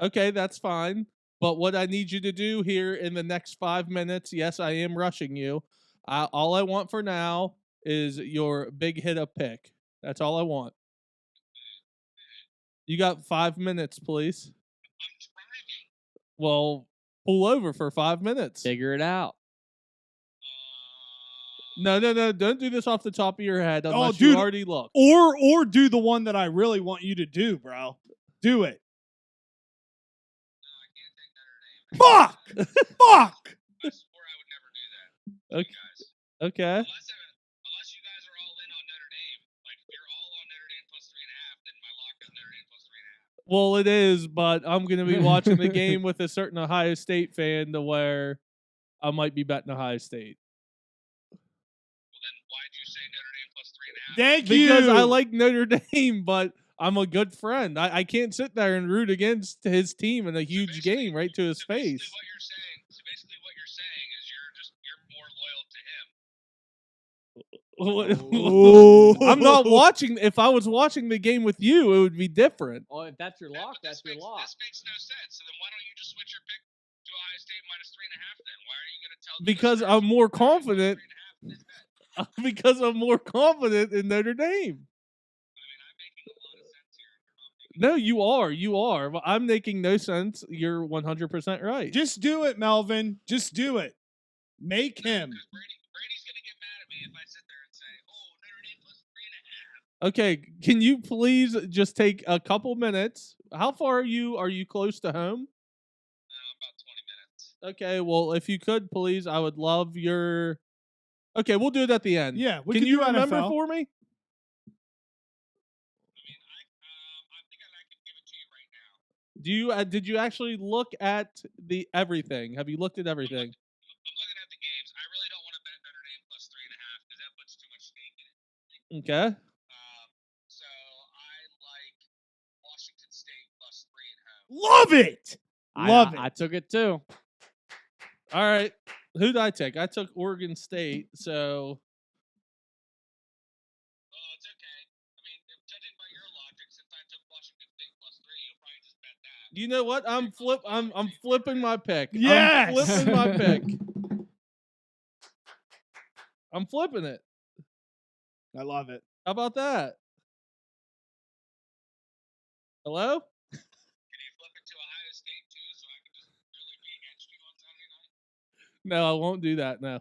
Okay, that's fine. But what I need you to do here in the next 5 minutes, yes, I am rushing you. All I want for now is your big hit up pick. That's all I want. You got 5 minutes, please. Well, pull over for 5 minutes. Figure it out. No. Don't do this off the top of your head unless dude. you already looked. Or do the one that I really want you to do, bro. Do it. Fuck! Fuck! I swore I would never do that. Okay. Guys. Okay. Unless you guys are all in on Notre Dame. Like, if you're all on Notre Dame plus 3.5, then my lock is Notre Dame plus 3.5. Well, it is, but I'm going to be watching the game with a certain Ohio State fan to where I might be betting Ohio State. Well, then why'd you say Notre Dame plus 3.5? Thank you. Because I like Notre Dame, but I'm a good friend. I can't sit there and root against his team in a huge game right to his face. Basically what you're saying is you're more loyal to him. Oh. I'm not watching. If I was watching the game with you, it would be different. Well, if that's your lock, This makes no sense. So then why don't you just switch your pick to Ohio State minus 3.5 then? Why are you going to tell the Because listeners I'm more Notre Dame plus confident. 3.5 in this bet? Because I'm more confident in Notre Dame. I mean, I'm making a lot of sense here. No, you are. You are. But I'm making no sense. You're 100% right. Just do it, Melvin. Just do it. Make him. Because Brady's going to get mad at me if I sit there and say, oh, Notre Dame plus 3.5. Okay, can you please just take a couple minutes? How far are you? Are you close to home? About 20 minutes. Okay, well, if you could, please, I would love your. Okay, we'll do it at the end. Yeah, we Can can you do remember NFL. for me? I mean, I think I can give it to you right now. Do you did you actually look at the everything? Have you looked at everything? I'm looking at the game. Okay. So I like Washington State +3 at home. Love it. Love I it. took it too. All right. Who'd I take? I took Oregon State. So Well, it's okay. I mean, judging by your logic, since I took Washington State +3, you'll probably just bet that. you know what? I'm flipping my pick. Yes! I'm flipping my pick. I'm flipping it. I love it. How about that? Hello? Can you flip it to Ohio State too, so I can just really be against you on Saturday night? No, I won't do that. No.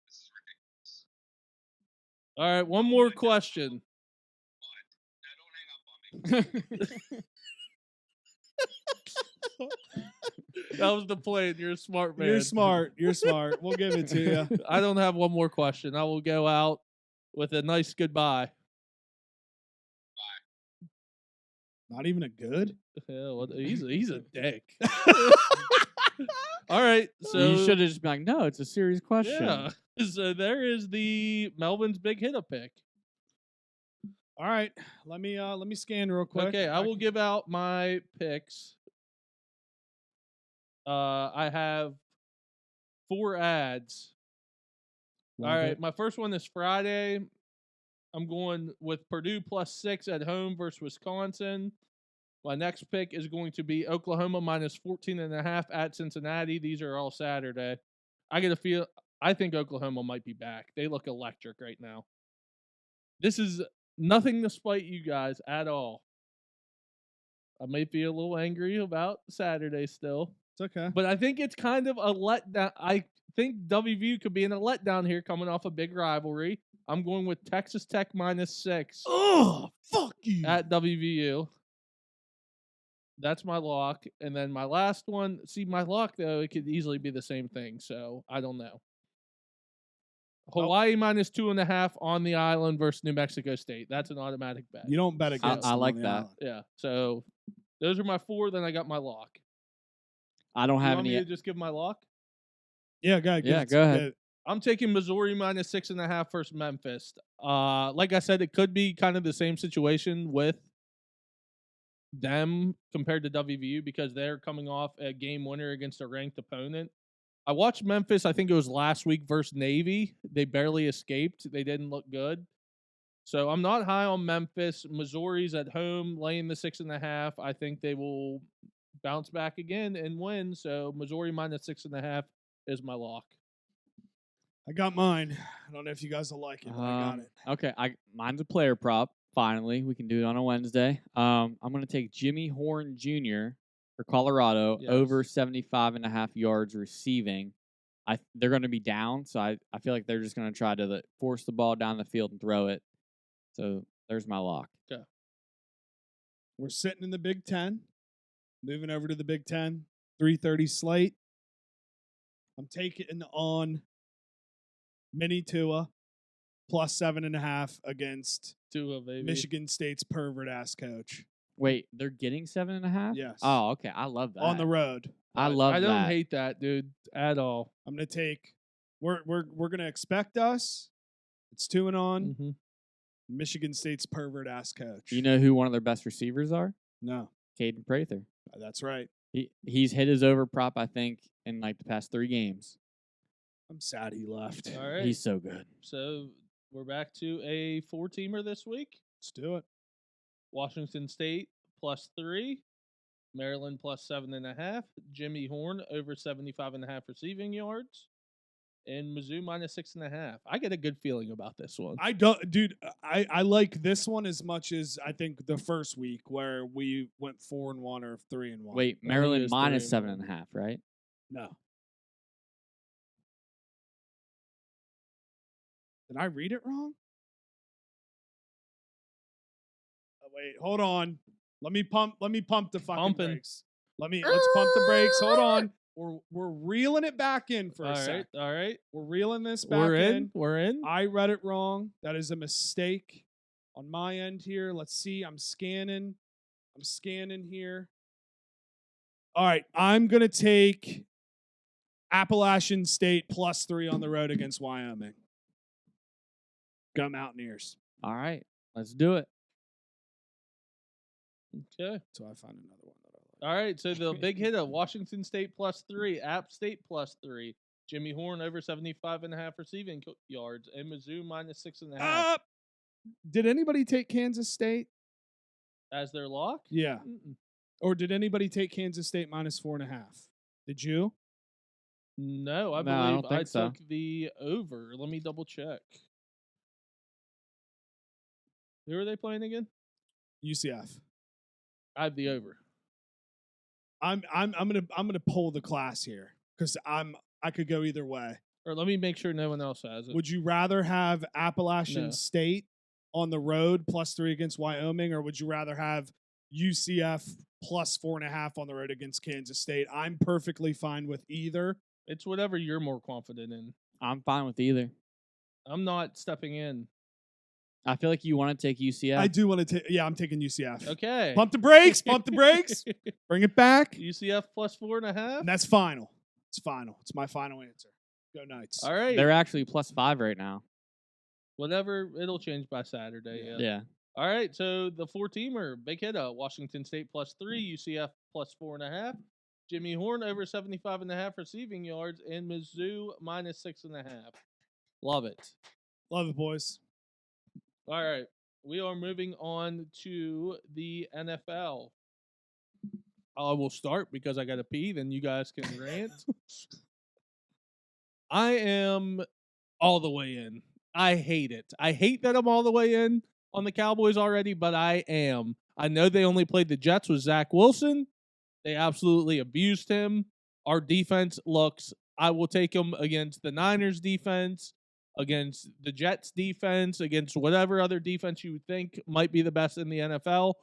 This is ridiculous. All right. One more question. What? Now don't hang up on me. That was the plan. You're a smart man. You're smart. You're smart. We'll give it to you. I don't have one more question. I will go out with a nice goodbye. Not even a good. Yeah, well, he's a dick. All right, so you should have just been like, no, it's a serious question. yeah. So there is the Melvin's big hit pick. All right. Let me scan real quick. Okay, I will give out my picks. I have 4 ads. All right, my first one is Friday. I'm going with Purdue +6 at home versus Wisconsin. My next pick is going to be Oklahoma -14.5 at Cincinnati. These are all Saturday. I think Oklahoma might be back. They look electric right now. This is nothing to spite you guys at all. I might be a little angry about Saturday still. It's okay. But I think it's kind of a letdown. I think WVU could be in a letdown here coming off a big rivalry. I'm going with Texas Tech -6 Oh, fuck you. at WVU. That's my lock. And then my last one, my lock, though, it could easily be the same thing. So I don't know. Hawaii -2.5 on the island versus New Mexico State. That's an automatic bet. You don't bet against I them on like the that. island. Yeah. So those are my 4. Then I got my lock. I don't You have want me any. to just give my lock? Yeah, go ahead. Yeah, go ahead. I'm taking Missouri -6.5 versus Memphis. Like I said, it could be kind of the same situation with them compared to WVU because they're coming off a game winner against a ranked opponent. I watched Memphis, I think it was last week versus Navy. They barely escaped. They didn't look good. So I'm not high on Memphis. Missouri's at home laying the 6.5. I think they will bounce back again and win. So Missouri -6.5 is my lock. I got mine. I don't know if you guys will like it, but I got it. Okay, mine's a player prop. Finally, we can do it on a Wednesday. I'm going to take Jimmy Horn Jr. for Colorado over 75.5 yards receiving. They're going to be down, so I feel like they're just going to try to force the ball down the field and throw it. So there's my lock. Okay. We're sitting in the Big Ten. Moving over to the Big Ten. 3:30 slate. I'm taking on Mini Tua +7.5 against Tua, baby. Michigan State's pervert ass coach. Wait, they're getting 7.5? Yes. Oh, okay. I love that. On the road. I love that. I don't hate that, dude, at all. I'm gonna take. We're gonna expect us. It's 2 and on. Mm-hmm. Michigan State's pervert ass coach. You know who one of their best receivers are? No, Caden Prather. that's right. He's hit his over prop, I think, in like the past 3 games. I'm sad he left. All right. He's so good. So we're back to a 4-teamer this week. Let's do it. Washington State +3. Maryland +7.5. Jimmy Horn over 75.5 receiving yards. And Mizzou -6.5. I get a good feeling about this one. I don't, dude. I like this one as much as I think the first week where we went 4-1 or 3-1. Wait, it Maryland is minus 3. 7.5, right? No. Did I read it wrong? Oh, wait, hold on. Let me pump the fucking Pumping. brakes. Let's pump the brakes. Hold on. We're reeling it back in for a sec. All right. We're reeling this back We're in. We're in. I read it wrong. That is a mistake on my end here. Let's see. I'm scanning here. All right. I'm going to take Appalachian State +3 on the road against Wyoming. Go Mountaineers. All right, let's do it. Okay. So I find another one that I like. All right. So the big hit of Washington State +3, App State +3, Jimmy Horn over 75.5 receiving yards, and Mizzou -6.5 Did anybody take Kansas State? as their lock. Yeah. Mm-mm. Or did anybody take Kansas State -4.5? Did you? No, I No, I believe don't think so. took the over. Let me double check. Who are they playing again? UCF. I have the over. I'm gonna pull the class here because I could go either way. Or let me make sure no one else has it. Would you rather have Appalachian No. State on the road +3 against Wyoming, or would you rather have UCF +4.5 on the road against Kansas State? I'm perfectly fine with either. It's whatever you're more confident in. I'm fine with either. I'm not stepping in. I feel like you want to take UCF. I do want to take. Yeah, I'm taking UCF. Okay. Pump the brakes. Pump the brakes. Bring it back. UCF +4.5. And that's final. It's final. It's my final answer. Go Knights. All right. They're actually +5 right now. Whatever. It'll change by Saturday. Yeah. Yeah. All right. So the 4-teamer, big hit up. Washington State +3, UCF +4.5. Jimmy Horn over 75.5 receiving yards, and Mizzou -6.5. Love it. Love it, boys. All right. We are moving on to the NFL. I will start because I got to pee, then you guys can rant. I am all the way in. I hate it. I hate that I'm all the way in on the Cowboys already, but I am. I know they only played the Jets with Zach Wilson. They absolutely abused him. Our defense looks, I will take them against the Niners defense, against the Jets defense, against whatever other defense you would think might be the best in the NFL.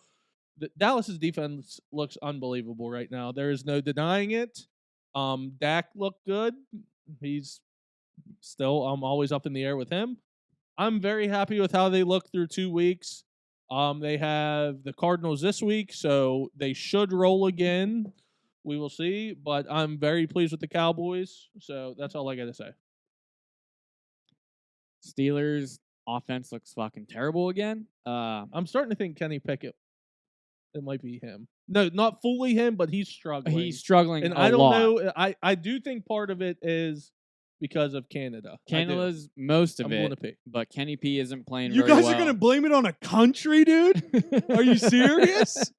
Dallas's defense looks unbelievable right now. There is no denying it. Dak looked good. He's still, I'm always up in the air with him. I'm very happy with how they look through 2 weeks. They have the Cardinals this week, so they should roll again. We will see, but I'm very pleased with the Cowboys. So that's all I got to say. Steelers offense looks fucking terrible again. I'm starting to think Kenny Pickett. It might be him. No, not fully him, but he's struggling. He's struggling and a I don't lot. know. I do think part of it is because of Canada. Canada's most of I'm going to it, pick. but Kenny P isn't playing You very guys well. are gonna blame it on a country, dude? Are you serious?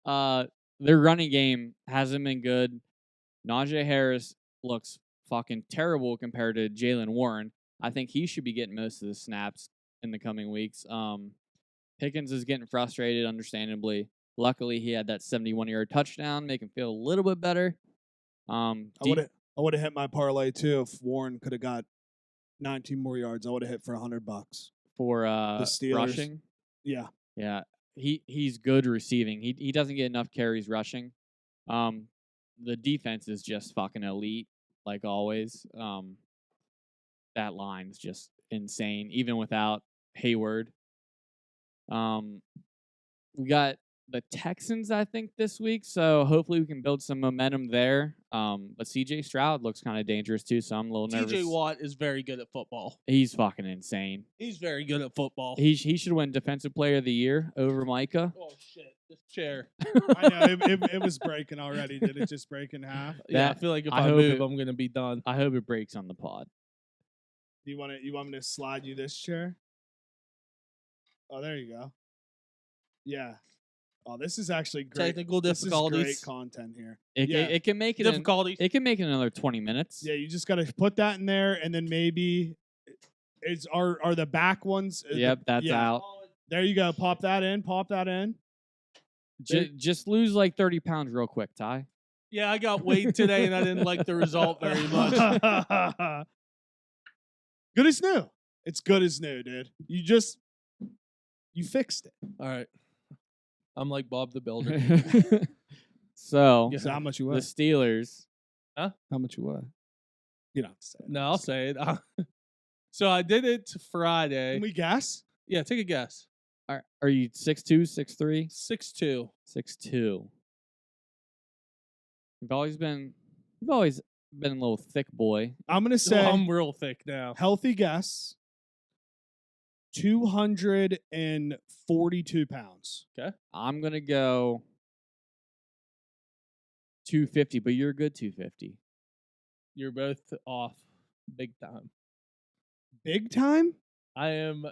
Their running game hasn't been good. Najee Harris looks fucking terrible compared to Jalen Warren. I think he should be getting most of the snaps in the coming weeks. Pickens is getting frustrated, understandably. Luckily, he had that 71-yard touchdown, make him feel a little bit better. I would have hit my parlay too if Warren could have got 19 more yards. I would have hit for $100 for the Steelers. rushing. Yeah, Yeah, he's good receiving. He doesn't get enough carries rushing. The defense is just fucking elite, like always. That line's just insane, even without Hayward. We got the Texans, I think, this week, so hopefully we can build some momentum there. But CJ Stroud looks kind of dangerous too, so I'm a little nervous. TJ Watt is very good at football. He's fucking insane. He's very good at football. He should win Defensive Player of the Year over Micah. Oh shit! This chair. I know it was breaking already. Did it just break in half? Yeah, I That- feel like if I I hope move, it- I'm gonna be done. I hope it breaks on the pod. You want me to slide you this chair? Oh, there you go. Yeah. Oh, this is actually great. Technical This is difficulties. great content here. It Yeah. it can make it Difficulties. it can make it another 20 minutes. Yeah, you just got to put that in there, and then maybe are the back ones? Yep, that's yeah. out. There you go. Pop that in. Pop that in. Just lose like 30 pounds real quick, Ty. Yeah, I got weighed today, and I didn't like the result very much. Good as new. It's good as new, dude. You fixed it. All right, I'm like Bob the Builder. So, Yeah. So how much you the weigh? Steelers. How much you weigh? You don't have to say it. No, I'll say it. So I did it Friday. Can we guess? Yeah, take a guess. Are you 6'2", 6'3"? 6'2". 6'2". You've always been a little thick boy. I'm gonna say I'm real thick now. healthy guess. 242 pounds. I'm gonna go 250, but you're a good 250. You're both off big time. Big time? I am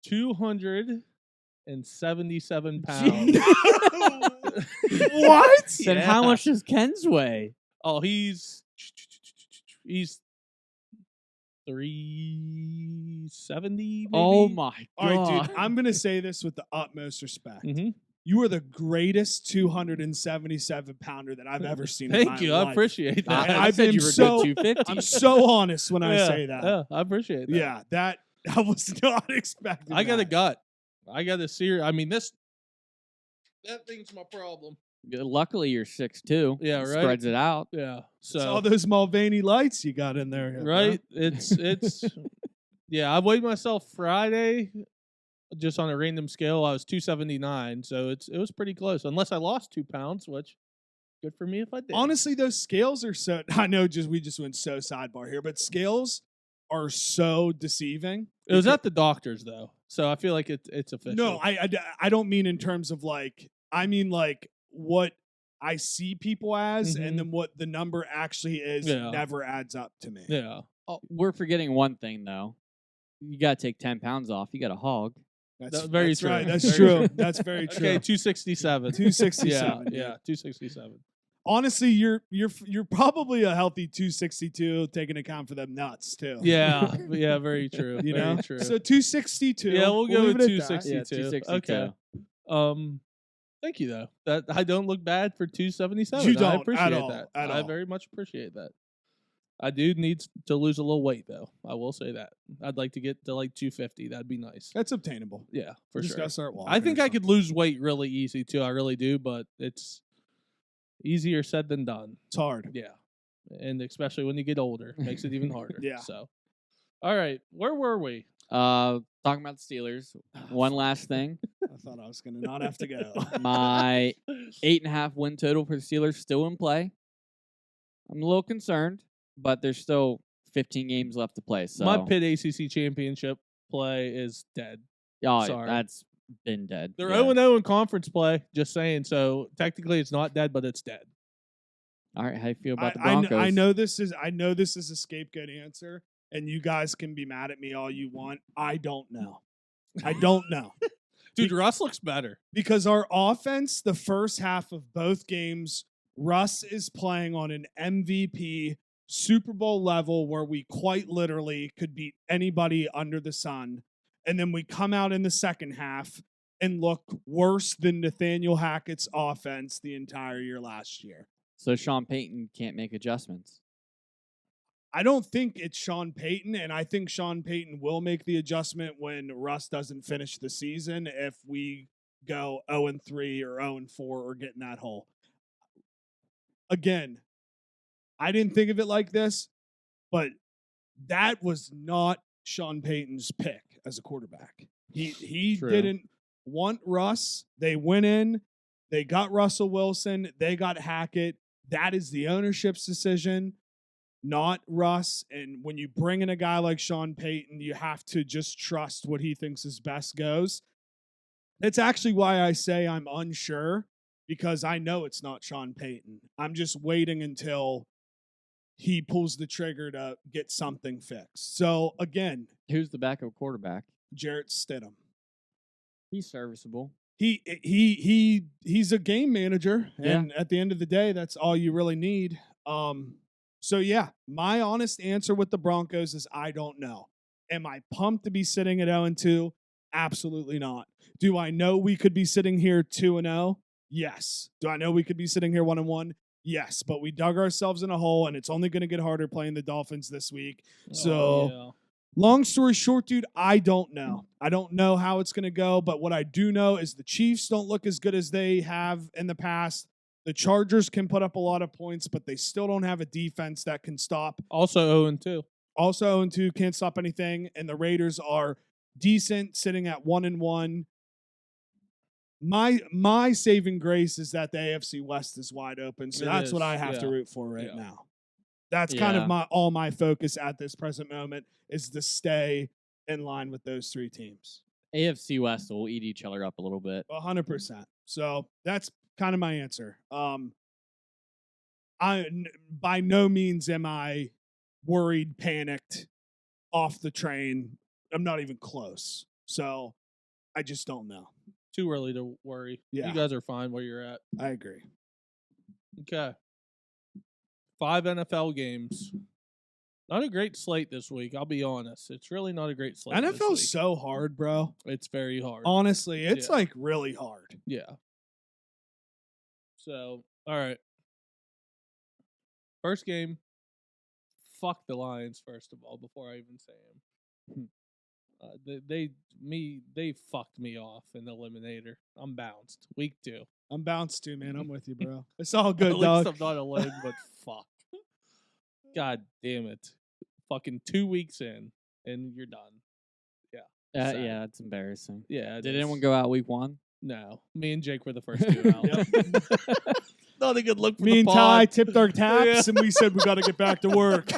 277 pounds. What? Then how much does Ken's weigh? Oh, he's 370. Oh maybe? my All god! right, dude. I'm gonna say this with the utmost respect. Mhm. You are the greatest 277 pounder that I've ever seen. in Thank my you. life. I appreciate that. I I've said been you were so- good 250. I'm so honest when I say that. Yeah, I appreciate that. Yeah, that I was not expecting. I got a that. gut. I got a serious. I mean, that thing's my problem. Luckily, you're 6'2". Yeah, It right? Spreads it out. Yeah. It's all So those Mulvaney lights you got in there, bro. right, it's yeah. I weighed myself Friday, just on a random scale. I was 279, so it was pretty close. Unless I lost 2 pounds, which good for me if I did. Honestly, those scales are so. I know, we just went so sidebar here, but scales are so deceiving. it was at the doctor's though, so I feel like it's official. No, I don't mean in terms of like. I mean like what I see people as, Mhm. and then what the number actually is Yeah. never adds up to me. Yeah. Oh, we're forgetting one thing though. You gotta take 10 pounds off. You got a hog. That's very that's true. Right. That's Very true. true. That's very true. Okay, 267. 267. Yeah, 267. Honestly, you're probably a healthy 262, taking account for them nuts too. Yeah, very true. You very know. true. So 262. Yeah, we'll go leave with it at that. 262. Yeah, 262. Okay. Thank you though. That I don't look bad for 277. You don't I at appreciate all, that. at I all. very much appreciate that. I do need to lose a little weight though. I will say that. I'd like to get to like 250. That'd be nice. That's obtainable. Yeah, for Just sure. gotta start walking. I think or I could lose weight really easy too. I really do, but it's easier said than done. It's hard. Yeah. And especially when you get older, makes it even harder. Yeah. So, all right, where were we? Talking about the Steelers. One last thing. I thought I was gonna not have to go. My 8.5 win total for the Steelers still in play. I'm a little concerned, but there's still 15 games left to play. So My Pitt ACC championship play is dead. oh, sorry. that's been dead. They're Yeah. 0-0 in conference play, just saying. So technically it's not dead, but it's dead. All right, how you feel about the I Broncos? know this is a scapegoat answer, and you guys can be mad at me all you want. I don't know. I don't know. Dude, Russ looks better. Because our offense, the first half of both games, Russ is playing on an MVP Super Bowl level where we quite literally could beat anybody under the sun. And then we come out in the second half and look worse than Nathaniel Hackett's offense the entire year last year. So Sean Payton can't make adjustments. I don't think it's Sean Payton, and I think Sean Payton will make the adjustment when Russ doesn't finish the season if we go 0-3 or 0-4 or get in that hole. Again, I didn't think of it like this, but that was not Sean Payton's pick as a quarterback. He True. didn't want Russ. They went in, they got Russell Wilson, they got Hackett. That is the ownership's decision, not Russ. And when you bring in a guy like Sean Payton, you have to just trust what he thinks is best goes. That's actually why I say I'm unsure, because I know it's not Sean Payton. I'm just waiting until he pulls the trigger to get something fixed. So again, Who's the backup quarterback? Jarrett Stidham. He's serviceable. He's a game manager, Yeah. and at the end of the day, that's all you really need. So yeah, my honest answer with the Broncos is I don't know. Am I pumped to be sitting at 0-2? Absolutely not. Do I know we could be sitting here 2-0? Yes. Do I know we could be sitting here 1-1? Yes. But we dug ourselves in a hole, and it's only going to get harder playing the Dolphins this week. So. Long story short, dude, I don't know. I don't know how it's going to go, but what I do know is the Chiefs don't look as good as they have in the past. The Chargers can put up a lot of points, but they still don't have a defense that can stop. Also 0-2. Also 0-2, can't stop anything, and the Raiders are decent, sitting at 1-1. My saving grace is that the AFC West is wide open, so It that's is, what I have to yeah. root for right Yeah. now. That's kind of Yeah. my focus at this present moment is to stay in line with those three teams. AFC West will eat each other up a little bit. 100%. So that's kind of my answer. By no means am I worried, panicked, off the train. I'm not even close. So I just don't know. Too early to worry. Yeah. You guys are fine where you're at. I agree. Okay. 5 NFL games. Not a great slate this week, I'll be honest. It's really not a great slate. this NFL's week. so hard, bro. It's very hard. Honestly, it's Yeah. like really hard. Yeah. So, all right. First game. Fuck the Lions, first of all, before I even say them. They fucked me off in the eliminator. I'm bounced. Week 2. I'm bounced too, man. I'm with you, bro. It's all good, At dog. least I'm not alone, but fuck. God damn it. Fucking 2 weeks in, and you're done. Sad. Yeah, it's embarrassing. Yeah. it Did is. anyone go out week 1? No. Me and Jake were the first 2 out. Not a good look for Me the and pod. Ty tipped our taps, Yeah. and we said we got to get back to work.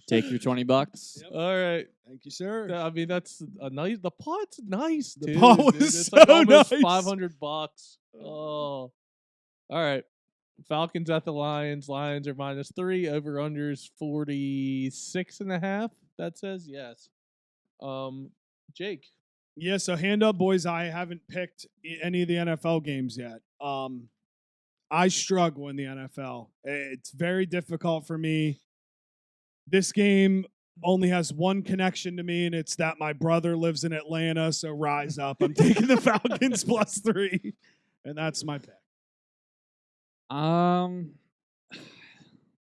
Take your $20. Yep. All right. Thank you, sir. I mean, that's a nice. The pod's nice, The too. pod dude. was It's so like almost nice. $500. Oh. All right. Falcons at the Lions. Lions are -3. Over unders 46.5. That says yes. Jake. Yeah, so hand up, boys. I haven't picked any of the NFL games yet. I struggle in the NFL. It's very difficult for me. This game only has one connection to me, and it's that my brother lives in Atlanta, so rise up. I'm taking the Falcons +3, and that's my pick.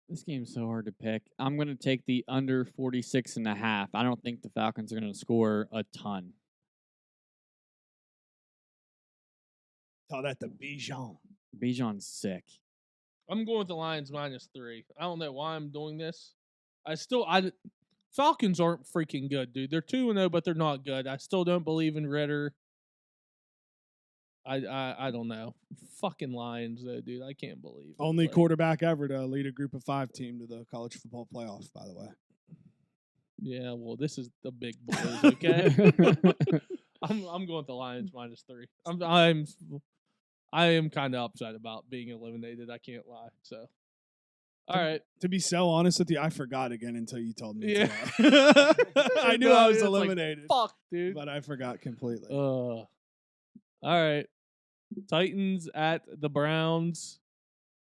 This game's so hard to pick. I'm going to take the under 46.5. I don't think the Falcons are going to score a ton. Call that the Bijan. Bijan's sick. I'm going with the Lions -3. I don't know why I'm doing this. Falcons aren't freaking good, dude. They're 2-0, but they're not good. I still don't believe in Ritter. I don't know. Fucking Lions, though, dude. I can't believe it. Only Like, quarterback ever to lead a group of 5 team to the college football playoff, by the way. Yeah, well, this is the big boys, okay? I'm going with the Lions -3. I am kind of upset about being eliminated. I can't lie. So, all right. To be so honest with you, I forgot again until you told me. Yeah. today. I knew I was It's like, eliminated, fuck, dude. but I forgot completely. All right. Titans at the Browns.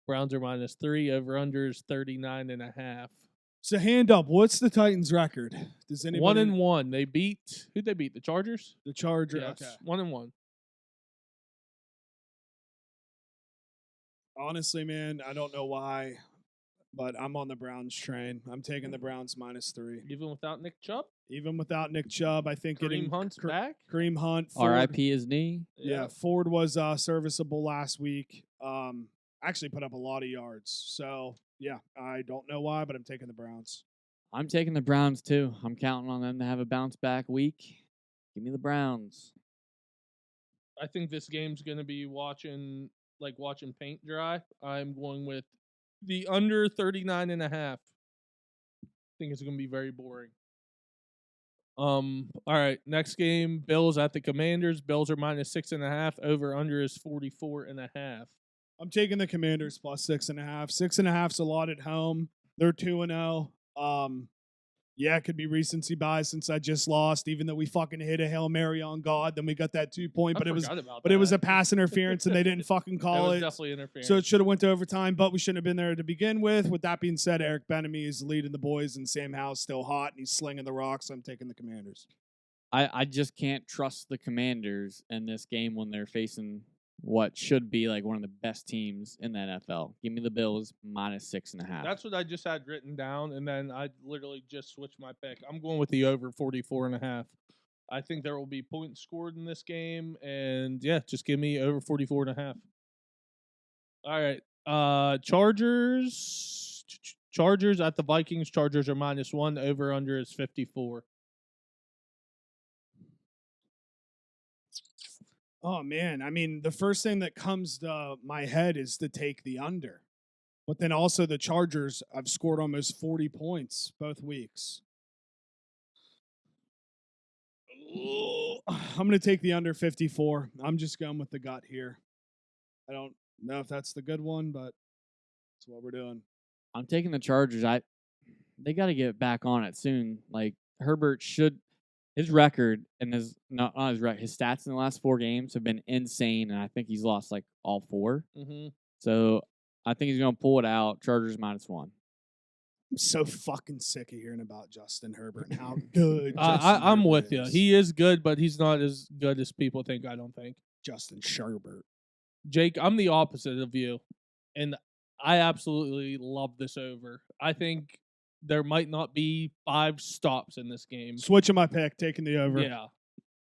Browns are -3. Over unders 39.5. So hand up, what's the Titans' record? Does anybody 1-1. They beat who'd they beat? The Chargers? the Charger? Yes. Okay. 1-1. Honestly, man, I don't know why, but I'm on the Browns train. I'm taking the Browns -3. Even without Nick Chubb? Even without Nick Chubb, I think Kareem Hunt's back? Kareem Hunt. Ford, R.I.P. his knee. Yeah, Ford was serviceable last week. Actually put up a lot of yards. So, yeah, I don't know why, but I'm taking the Browns. I'm taking the Browns, too. I'm counting on them to have a bounce-back week. Give me the Browns. I think this game's going to be watching paint dry. I'm going with the under 39.5. I think it's going to be very boring. All right, next game, Bills at the Commanders. Bills are -6.5. Over under is 44.5. I'm taking the Commanders +6.5. 6.5's a lot at home. They're 2-0. Yeah, it could be recency bias since I just lost, even though we fucking hit a Hail Mary on God. Then we got that 2-point, but it was a pass interference and they didn't fucking call it. Definitely interference. So it should have went to overtime, but we shouldn't have been there to begin with. With that being said, Eric Bieniemy is leading the boys, and Sam Howell's still hot, and he's slinging the rock, so I'm taking the Commanders. I just can't trust the Commanders in this game when they're facing what should be like one of the best teams in the NFL. Give me the Bills -6.5. That's what I just had written down, and then I literally just switched my pick. I'm going with the over 44.5. I think there will be points scored in this game, and yeah, just give me over 44.5. All right, Chargers at the Vikings. Chargers are -1. Over under is 54. Oh, man. I mean, the first thing that comes to my head is to take the under. But then also the Chargers, I've scored almost 40 points both weeks. I'm going to take the under 54. I'm just going with the gut here. I don't know if that's the good one, but that's what we're doing. I'm taking the Chargers. They got to get back on it soon. Like Herbert should. His record and his stats in the last 4 games have been insane, and I think he's lost like all 4. Mm-hmm. So I think he's going to pull it out. Chargers -1. I'm so fucking sick of hearing about Justin Herbert and how good. I'm Herbert with you. is. He is good, but he's not as good as people think. I don't think. Justin Sherbert. Jake, I'm the opposite of you, and I absolutely love this over. I think there might not be 5 stops in this game. Switching my pick, taking the over. Yeah,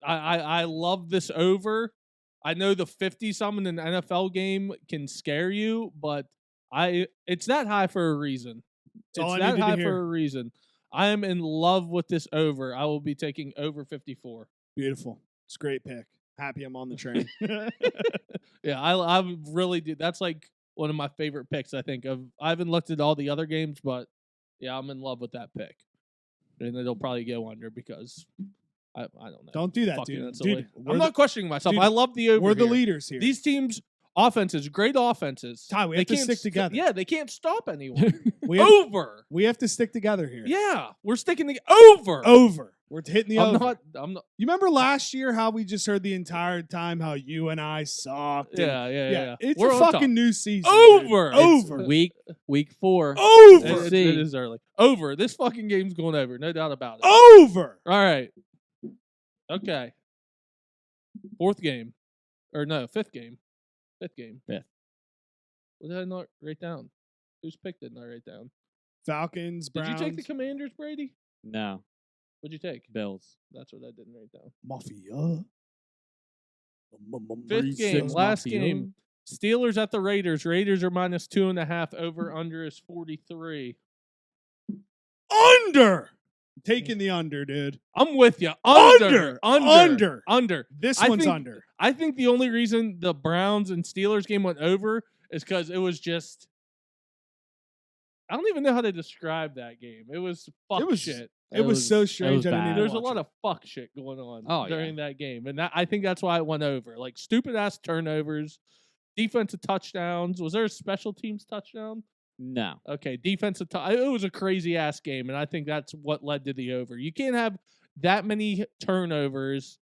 I love this over. I know the 50-some in an NFL game can scare you, but it's that high for a reason. That's all It's I that needed to high hear. for a reason. I am in love with this over. I will be taking over 54. Beautiful. It's a great pick. Happy I'm on the train. Yeah, I really do. That's like one of my favorite picks, I think. I haven't looked at all the other games, but yeah, I'm in love with that pick. And it'll probably go under because I don't know. Don't do that, Fucking dude. that's Dude, I'm not questioning myself. dude, I love the over. we're the here. leaders here. These teams, offenses, great offenses. Ty, we They have to can't stick together. Yeah, they can't stop anyone. we, have, Over. we have to stick together here. Yeah, we're sticking together. Over. Over. We're hitting the over. I'm not. You remember last year how we just heard the entire time how you and I sucked? and- Yeah. It's We're a on top. fucking new season. dude. Over. Over. Week 4. Over. Let's It see. is early. Over. This fucking game's going over. No doubt about it. Over. All right. Okay. 4th game. Or no, 5th game. 5th game. 5th. What did I not write down? Whose pick didn't I write down? Falcons, Did Browns. you take the Commanders, Brady? No, What'd you take? Bills. That's what I didn't write down. Mafia. 5th game. Last game. Steelers at the Raiders. Raiders are -2.5. Over under is 43. Under. Taking the under, dude. I'm with you. Under. Under. This I one's think- under. I think the only reason the Browns and Steelers game went over is because it was just. I don't even know how to describe that game. It was fuck was- shit. It was so strange. I didn't bad. need to There's a watch lot it. of fuck shit going on Oh, during that game, and I think that's why it went over. Like stupid ass turnovers, defensive touchdowns. Was there a special teams touchdown? No. Okay, defensive. It was a crazy ass game, and I think that's what led to the over. You can't have that many turnovers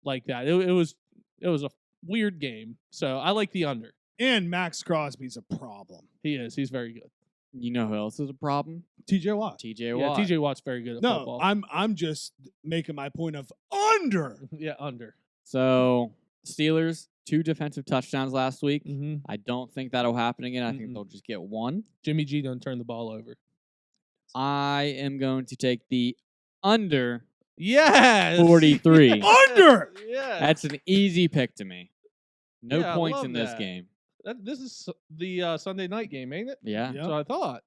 like that. It was a weird game. So I like the under. And Max Crosby's a problem. He is. He's very good. You know who else is a problem? TJ Watt. TJ Yeah, Watt. TJ Watt's very good at No, football. I'm just making my point of under. Yeah, under. So Steelers 2 defensive touchdowns last week. Mm-hmm. I don't think that'll happen again. I think Mm-mm. they'll just get 1. Jimmy G don't turn the ball over. I am going to take the under Yes. 43. Under! Yeah. That's an easy pick to me. No Yeah, I points love in this that. game. This is the Sunday night game, ain't it? Yeah. Yep. So I thought.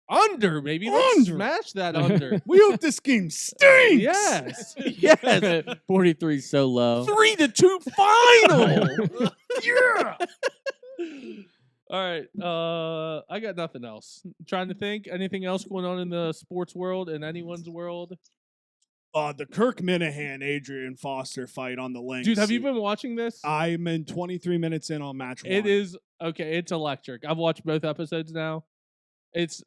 Under, baby. Let's Under. smash that under. We hope this game stinks. Yes. Yes. 43 is so low. 3-2 final. Yeah. All right. I got nothing else. Trying to think. Anything else going on in the sports world, in anyone's world? The Kirk Minahan Adrian Foster fight on the link. Dude, have you been watching this? I'm in 23 minutes in on match 1. It is okay. It's electric. I've watched both episodes now.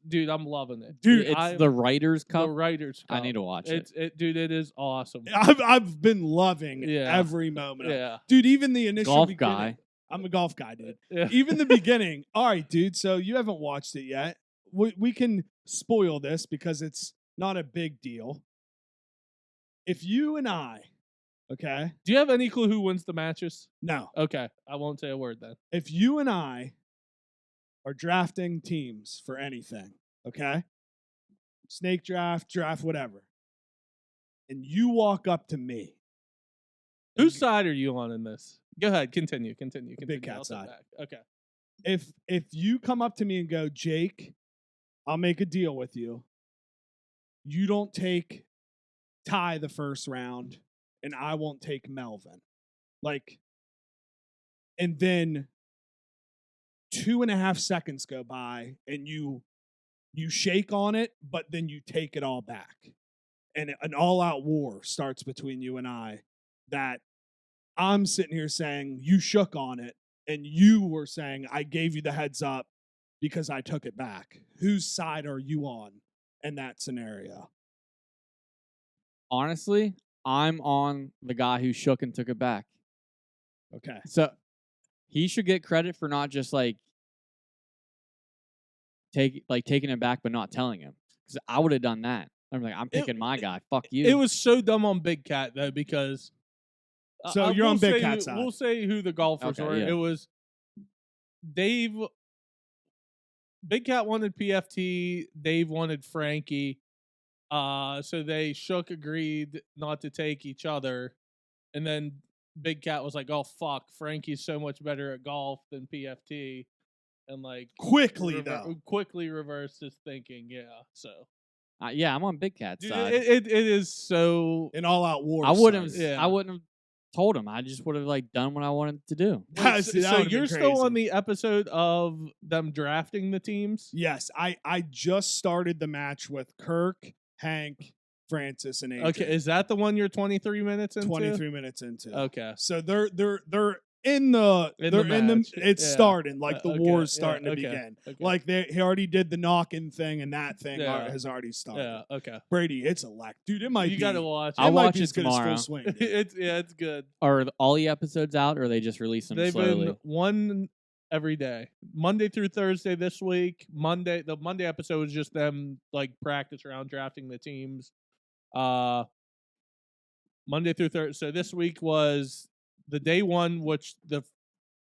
Dude, I'm loving it. Dude, It's the Writers' the Cup. Writers' I Cup. need to watch it. Dude, it is awesome. I've been loving Yeah. every moment. of it. Yeah. Dude, even the initial Golf beginning- guy. I'm a golf guy, dude. Yeah. Even the beginning. All right, dude. So you haven't watched it yet. We can spoil this because it's not a big deal. If you and I, okay? Do you have any clue who wins the matches? No. Okay, I won't say a word then. If you and I are drafting teams for anything, okay? Snake draft, whatever. And you walk up to me. Whose side are you on in this? Go ahead, continue. Big Cat I'll sit side. back. Okay. If you come up to me and go, Jake, I'll make a deal with you. You don't take Ty the first round, and I won't take Melvin. And then 2.5 seconds go by, and you shake on it, but then you take it all back. and an all-out war starts between you and I, that I'm sitting here saying you shook on it, and you were saying I gave you the heads up because I took it back. Whose side are you on in that scenario? Honestly, I'm on the guy who shook and took it back. Okay. So he should get credit for not just taking it back but not telling him. Because I would have done that. I'm like, I'm picking my guy. Fuck you. It was so dumb on Big Cat though, because So you're on Big Cat's side. We'll say who the golfers Okay, were. yeah. It was Dave. Big Cat wanted PFT. Dave wanted Frankie. So they agreed not to take each other, and then Big Cat was like, "Oh fuck, Frankie's so much better at golf than PFT," and Quickly reversed his thinking. Yeah, so yeah, I'm on Big Cat's dude, side. it is so an all-out war. I wouldn't Yeah. I wouldn't have told him. I just would have done what I wanted to do. That So would've been you're still crazy. on the episode of them drafting the teams? Yes, I just started the match with Kirk, Hank, Francis, and Adrian. Okay, is that the one you're 23 minutes into? 23 minutes into. Okay. So they're in the match. it's Yeah. starting, like the Okay, war's yeah, starting to okay, begin. okay. Like he already did the knocking thing, and that thing Yeah. has already started. Yeah, okay. Brady, it's dude. It might You be. got to watch I'll it might watch be it as good as tomorrow. full swing. dude. it's good. Are all the episodes out, or they just release them They've slowly? been one every day. Monday through Thursday this week. The Monday episode was just them practice around drafting the teams. Monday through Thursday. So this week was the day one, which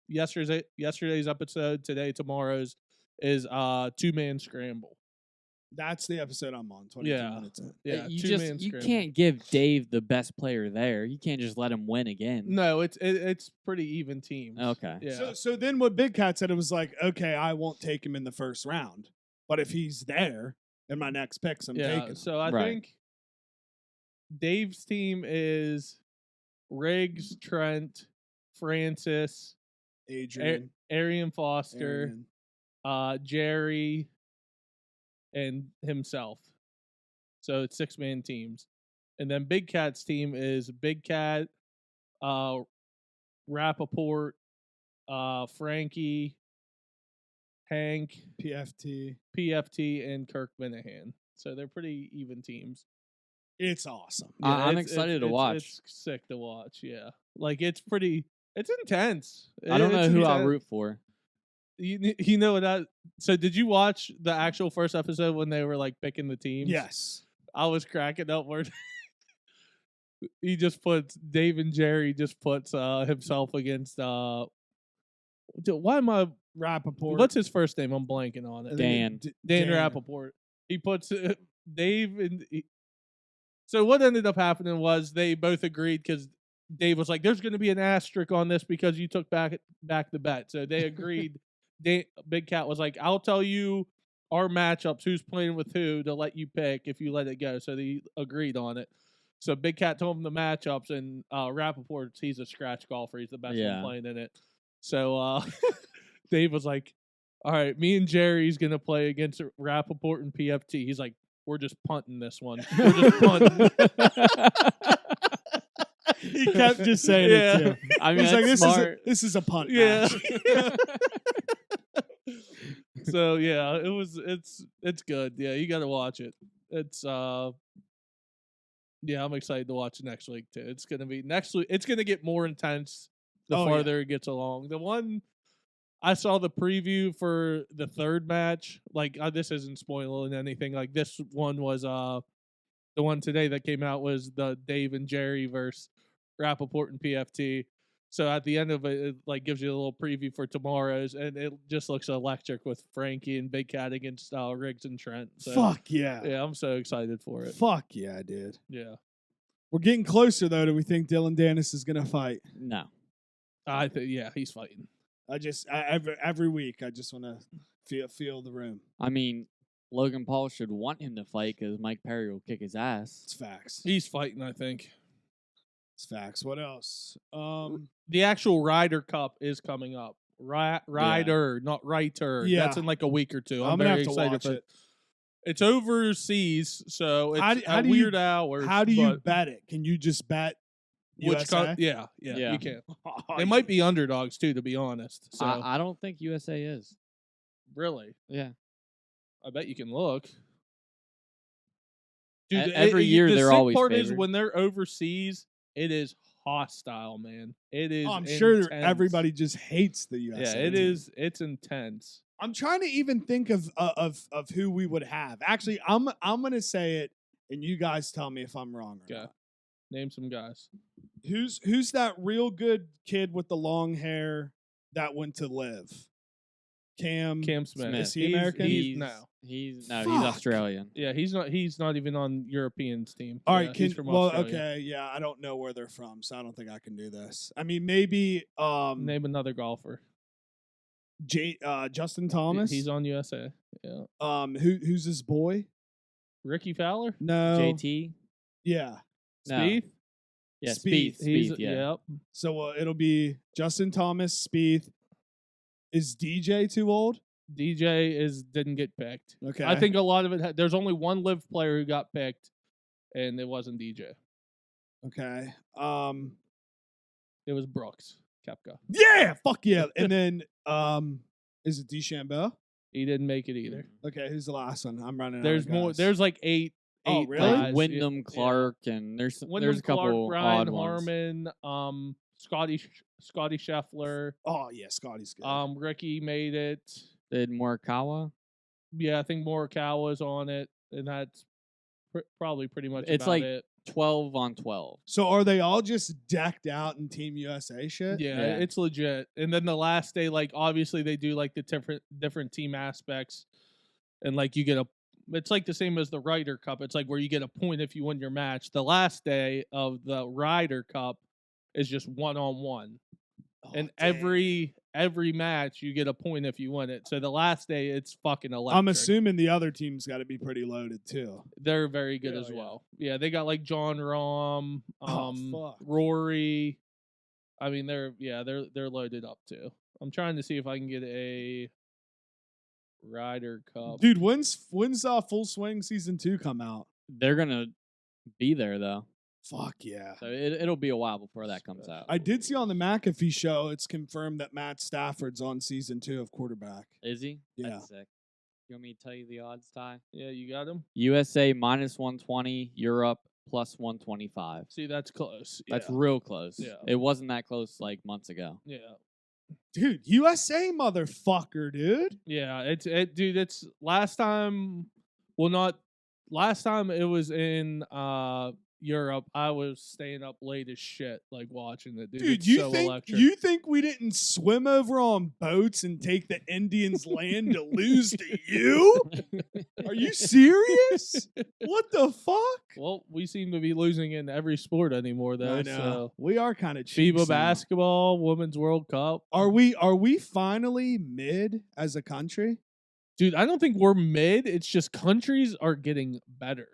yesterday's episode, tomorrow's is 2-man scramble. That's the episode I'm on. 22 minutes in. Yeah, you 2-man you scramble. can't give Dave the best player there. You can't just let him win again. No, it's pretty even teams. Okay. Yeah. So then what Big Cat said, it was like, okay, I won't take him in the first round, but if he's there in my next picks, I'm taking him. So I Right. think Dave's team is Riggs, Trent, Francis, Adrian, Arian Foster, Aaron. Jerry, and himself. So it's 6-man teams. And then Big Cat's team is Big Cat, Rappaport, Frankie, Hank, PFT. and Kirk Minahan. So they're pretty even teams. It's awesome. I'm excited to watch. It's sick to watch, yeah. It's intense. I don't know It's who I'll intense. root for. You know that. So did you watch the actual first episode when they were picking the teams? Yes. I was cracking up where he just puts Dave and Jerry just puts himself against why am I Rappaport. what's his first name? I'm blanking on it. Dan. Dan Rappaport. He puts Dave and so what ended up happening was they both agreed because Dave was like, "There's going to be an asterisk on this because you took back the bet." So they agreed. Big Cat was like, "I'll tell you our matchups, who's playing with who, to let you pick if you let it go." So they agreed on it. So Big Cat told him the matchups, and Rappaport, he's a scratch golfer. He's the best one playing in it. So Dave was like, "All right, me and Jerry's going to play against Rappaport and PFT." He's like, "We're just punting this one. We're just punting." He kept just saying Yeah. it too. I mean, He's like, that's smart. this is a punt Yeah. match. So yeah, it's good. Yeah, you got to watch it. It's I'm excited to watch it next week too. It's gonna be next week. It's gonna get more intense the Oh, farther it gets along. The one I saw the preview for the third match. This isn't spoiling anything. This one was the one today that came out was the Dave and Jerry versus Rappaport and PFT. So at the end of it, it gives you a little preview for tomorrow's, and it just looks electric with Frankie and Big Cat against Riggs and Trent. So, Fuck yeah. yeah, I'm so excited for it. Fuck yeah, dude. Yeah, We're getting closer though. Do we think Dylan Dennis is gonna fight? No. I think he's fighting. Every week I just want to feel the room. I mean, Logan Paul should want him to fight because Mike Perry will kick his ass. It's facts. He's fighting. I think It's facts. What else? the actual Ryder Cup is coming up. Ryder, not Writer. Yeah. That's in a week or two. I'm I'm gonna very have to excited watch for it. It's overseas, so it's How do at you- weird hours. How do you but bet it? Can you just bet which USA? yeah, Yeah. you can. Oh, They might be underdogs too, to be honest. So I don't think USA is. really, Yeah. I bet you can look. Dude, Every year the they're sick always part is favored. when they're overseas, it is hostile, man. It is. Oh, I'm sure intense. everybody just hates the Yeah, USA. it team. is. It's intense. I'm trying to even think of who we would have. Actually, I'm gonna say it, and you guys tell me if I'm wrong or Okay. not. Name some guys. Who's that real good kid with the long hair that went to live? Cam Smith. Is he American? He's no. He's Fuck. Australian. Yeah, he's not. He's not even on Europeans team. All Yeah, right, he's from Australia. okay, yeah, I don't know where they're from, so I don't think I can do this. I mean, maybe Name another golfer. Justin Thomas. He's on USA. Yeah. Who's his boy? Ricky Fowler. No, JT. Yeah. No. Spieth. Yeah, Spieth. Spieth. Yeah. Yep. So it'll be Justin Thomas, Spieth. Is DJ too old? DJ didn't get picked. Okay. I think a lot of it. There's only one live player who got picked, and it wasn't DJ. Okay. It was Brooks Koepka. Yeah. Fuck yeah. And then is it DeChambeau? He didn't make it either. Okay. Who's the last one? I'm running. There's out of more. guys. There's like eight. Oh, really? guys. Like Wyndham Yeah. Clark, and there's Wyndham a couple Clark, Brian odd ones. Harmon, Scotty Scheffler, Oh yeah, Scotty's good. Ricky made it. Did Morikawa? Yeah, I think Morikawa's on it, and that's probably pretty much It's about like it. 12 on 12. So are they all just decked out in Team USA shit? Yeah, Yeah. it's legit. And then the last day, like obviously they do like the different team aspects, and like you get a. It's like the same as the Ryder Cup. It's like where you get a point if you win your match. The last day of the Ryder Cup is just 1-on-1, Oh, and damn. every match you get a point if you win it. So the last day it's fucking electric. I'm assuming the other team's got to be pretty loaded too. They're very good Yeah, as yeah. well. Yeah, they got like John Rahm, fuck. Rory. I mean, they're loaded up too. I'm trying to see if I can get a Ryder Cup. Dude, when's Full Swing season 2 come out? They're gonna be there though, Fuck yeah. so it'll be a while before that comes out. I did see on the McAfee show, it's confirmed that Matt Stafford's on season 2 of quarterback. Is he? Yeah. That's sick. You want me to tell you the odds, Ty? Yeah, you got him. USA -120, Europe +125. See, that's close. That's yeah. real close. Yeah. It wasn't that close like months ago. Yeah. Dude, USA motherfucker, dude. Yeah, dude, it's last time. Well, not last time. It was in Europe. I was staying up late as shit, like watching it. Dude, Dude, it's you so think electric. we didn't swim over on boats and take the Indians' land to lose to you? Are you serious? What the fuck? Well, we seem to be losing in every sport anymore, though. I know. So We are kind of cheap. FIBA basketball, Women's World Cup. Are we finally mid as a country? Dude, I don't think we're mid. It's just countries are getting better.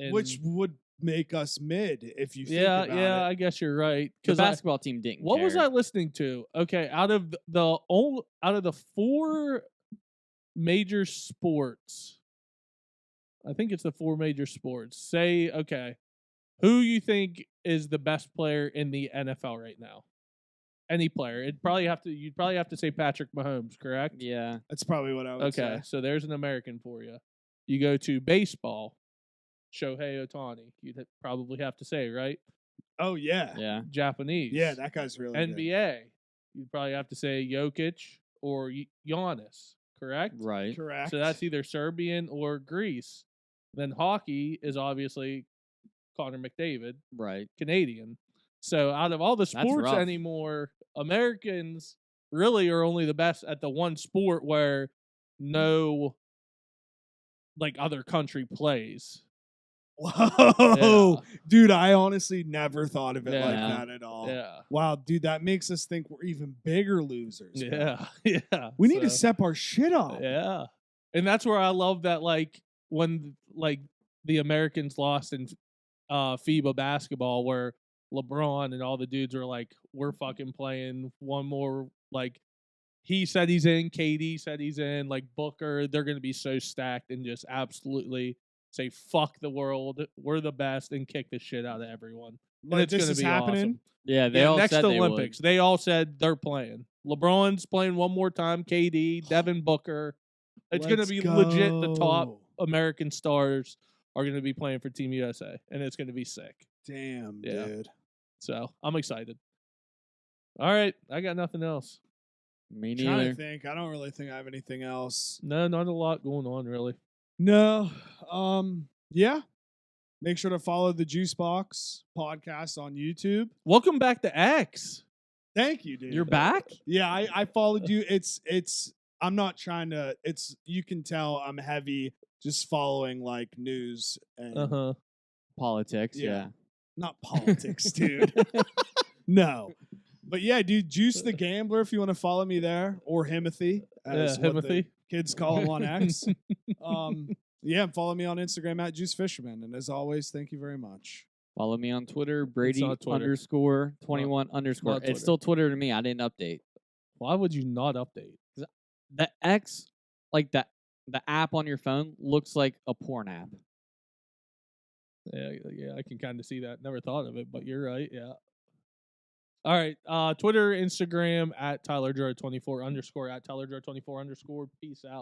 And Which would make us mid if you think yeah, about yeah, it. I guess you're right. The 'Cause basketball team didn't. what was care. I listening to? Okay, out of the 4 major sports, I think it's the 4 major sports. Say, okay, who you think is the best player in the NFL right now? Any player. You'd probably have to say Patrick Mahomes, correct? Yeah. That's probably what I would Okay, say. so there's an American for you. You go to baseball, Shohei Ohtani. You'd probably have to say, right? Oh yeah. Yeah. Japanese. Yeah, that guy's really good. NBA. You'd probably have to say Jokic or Giannis, correct? Right. Correct. So that's either Serbian or Greece. Then hockey is obviously Connor McDavid, Right. Canadian. So out of all the sports rough. anymore, Americans really are only the best at the one sport where no like other country plays. Whoa, dude! I honestly never thought of it like Yeah. that at all. Yeah. Wow, dude, that makes us think we're even bigger losers. man. Yeah. Yeah. We need to So- step our shit up. Yeah. And that's where I love that, like, when, like, the Americans lost in FIBA basketball, where LeBron and all the dudes were like, we're fucking playing one more, like, he said he's in. KD said he's in. Like Booker, they're going to be so stacked and just absolutely say fuck the world. We're the best and kick the shit out of everyone. And Like, it's this going to is be happening. awesome. Yeah, they all next said to they Olympics, would. they all said they're playing. LeBron's playing one more time. KD, Devin Booker. It's going to Let's be legit. The top go. American stars are going to be playing for Team USA, and it's going to be sick. Damn, Yeah. dude. So I'm excited. All right, I got nothing else. Me Trying neither. to think. I don't really think I have anything else. No, not a lot going on really. No. Yeah. Make sure to follow the Juice Box podcast on YouTube. Welcome back to X. Thank you, dude. You're back? Yeah, I followed you. It's I'm not trying to you can tell I'm heavy just following like news and Politics, Yeah. yeah. not politics, dude. No. But yeah, dude, Juice the Gambler if you want to follow me there, or Himothy, as what the Himothy. kids call him on X. Yeah, follow me on Instagram at Juice Fisherman. And as always, thank you very much. Follow me on Twitter, Brady not Twitter. _21 underscore. not Twitter. It's still Twitter to me. I didn't update. Why would you not update? The X, like the app on your phone, looks like a porn app. Yeah, I can kind of see that. Never thought of it, but you're right. Yeah. All right. Twitter, Instagram at TylerJar24 _ at TylerJar24 _ Peace out.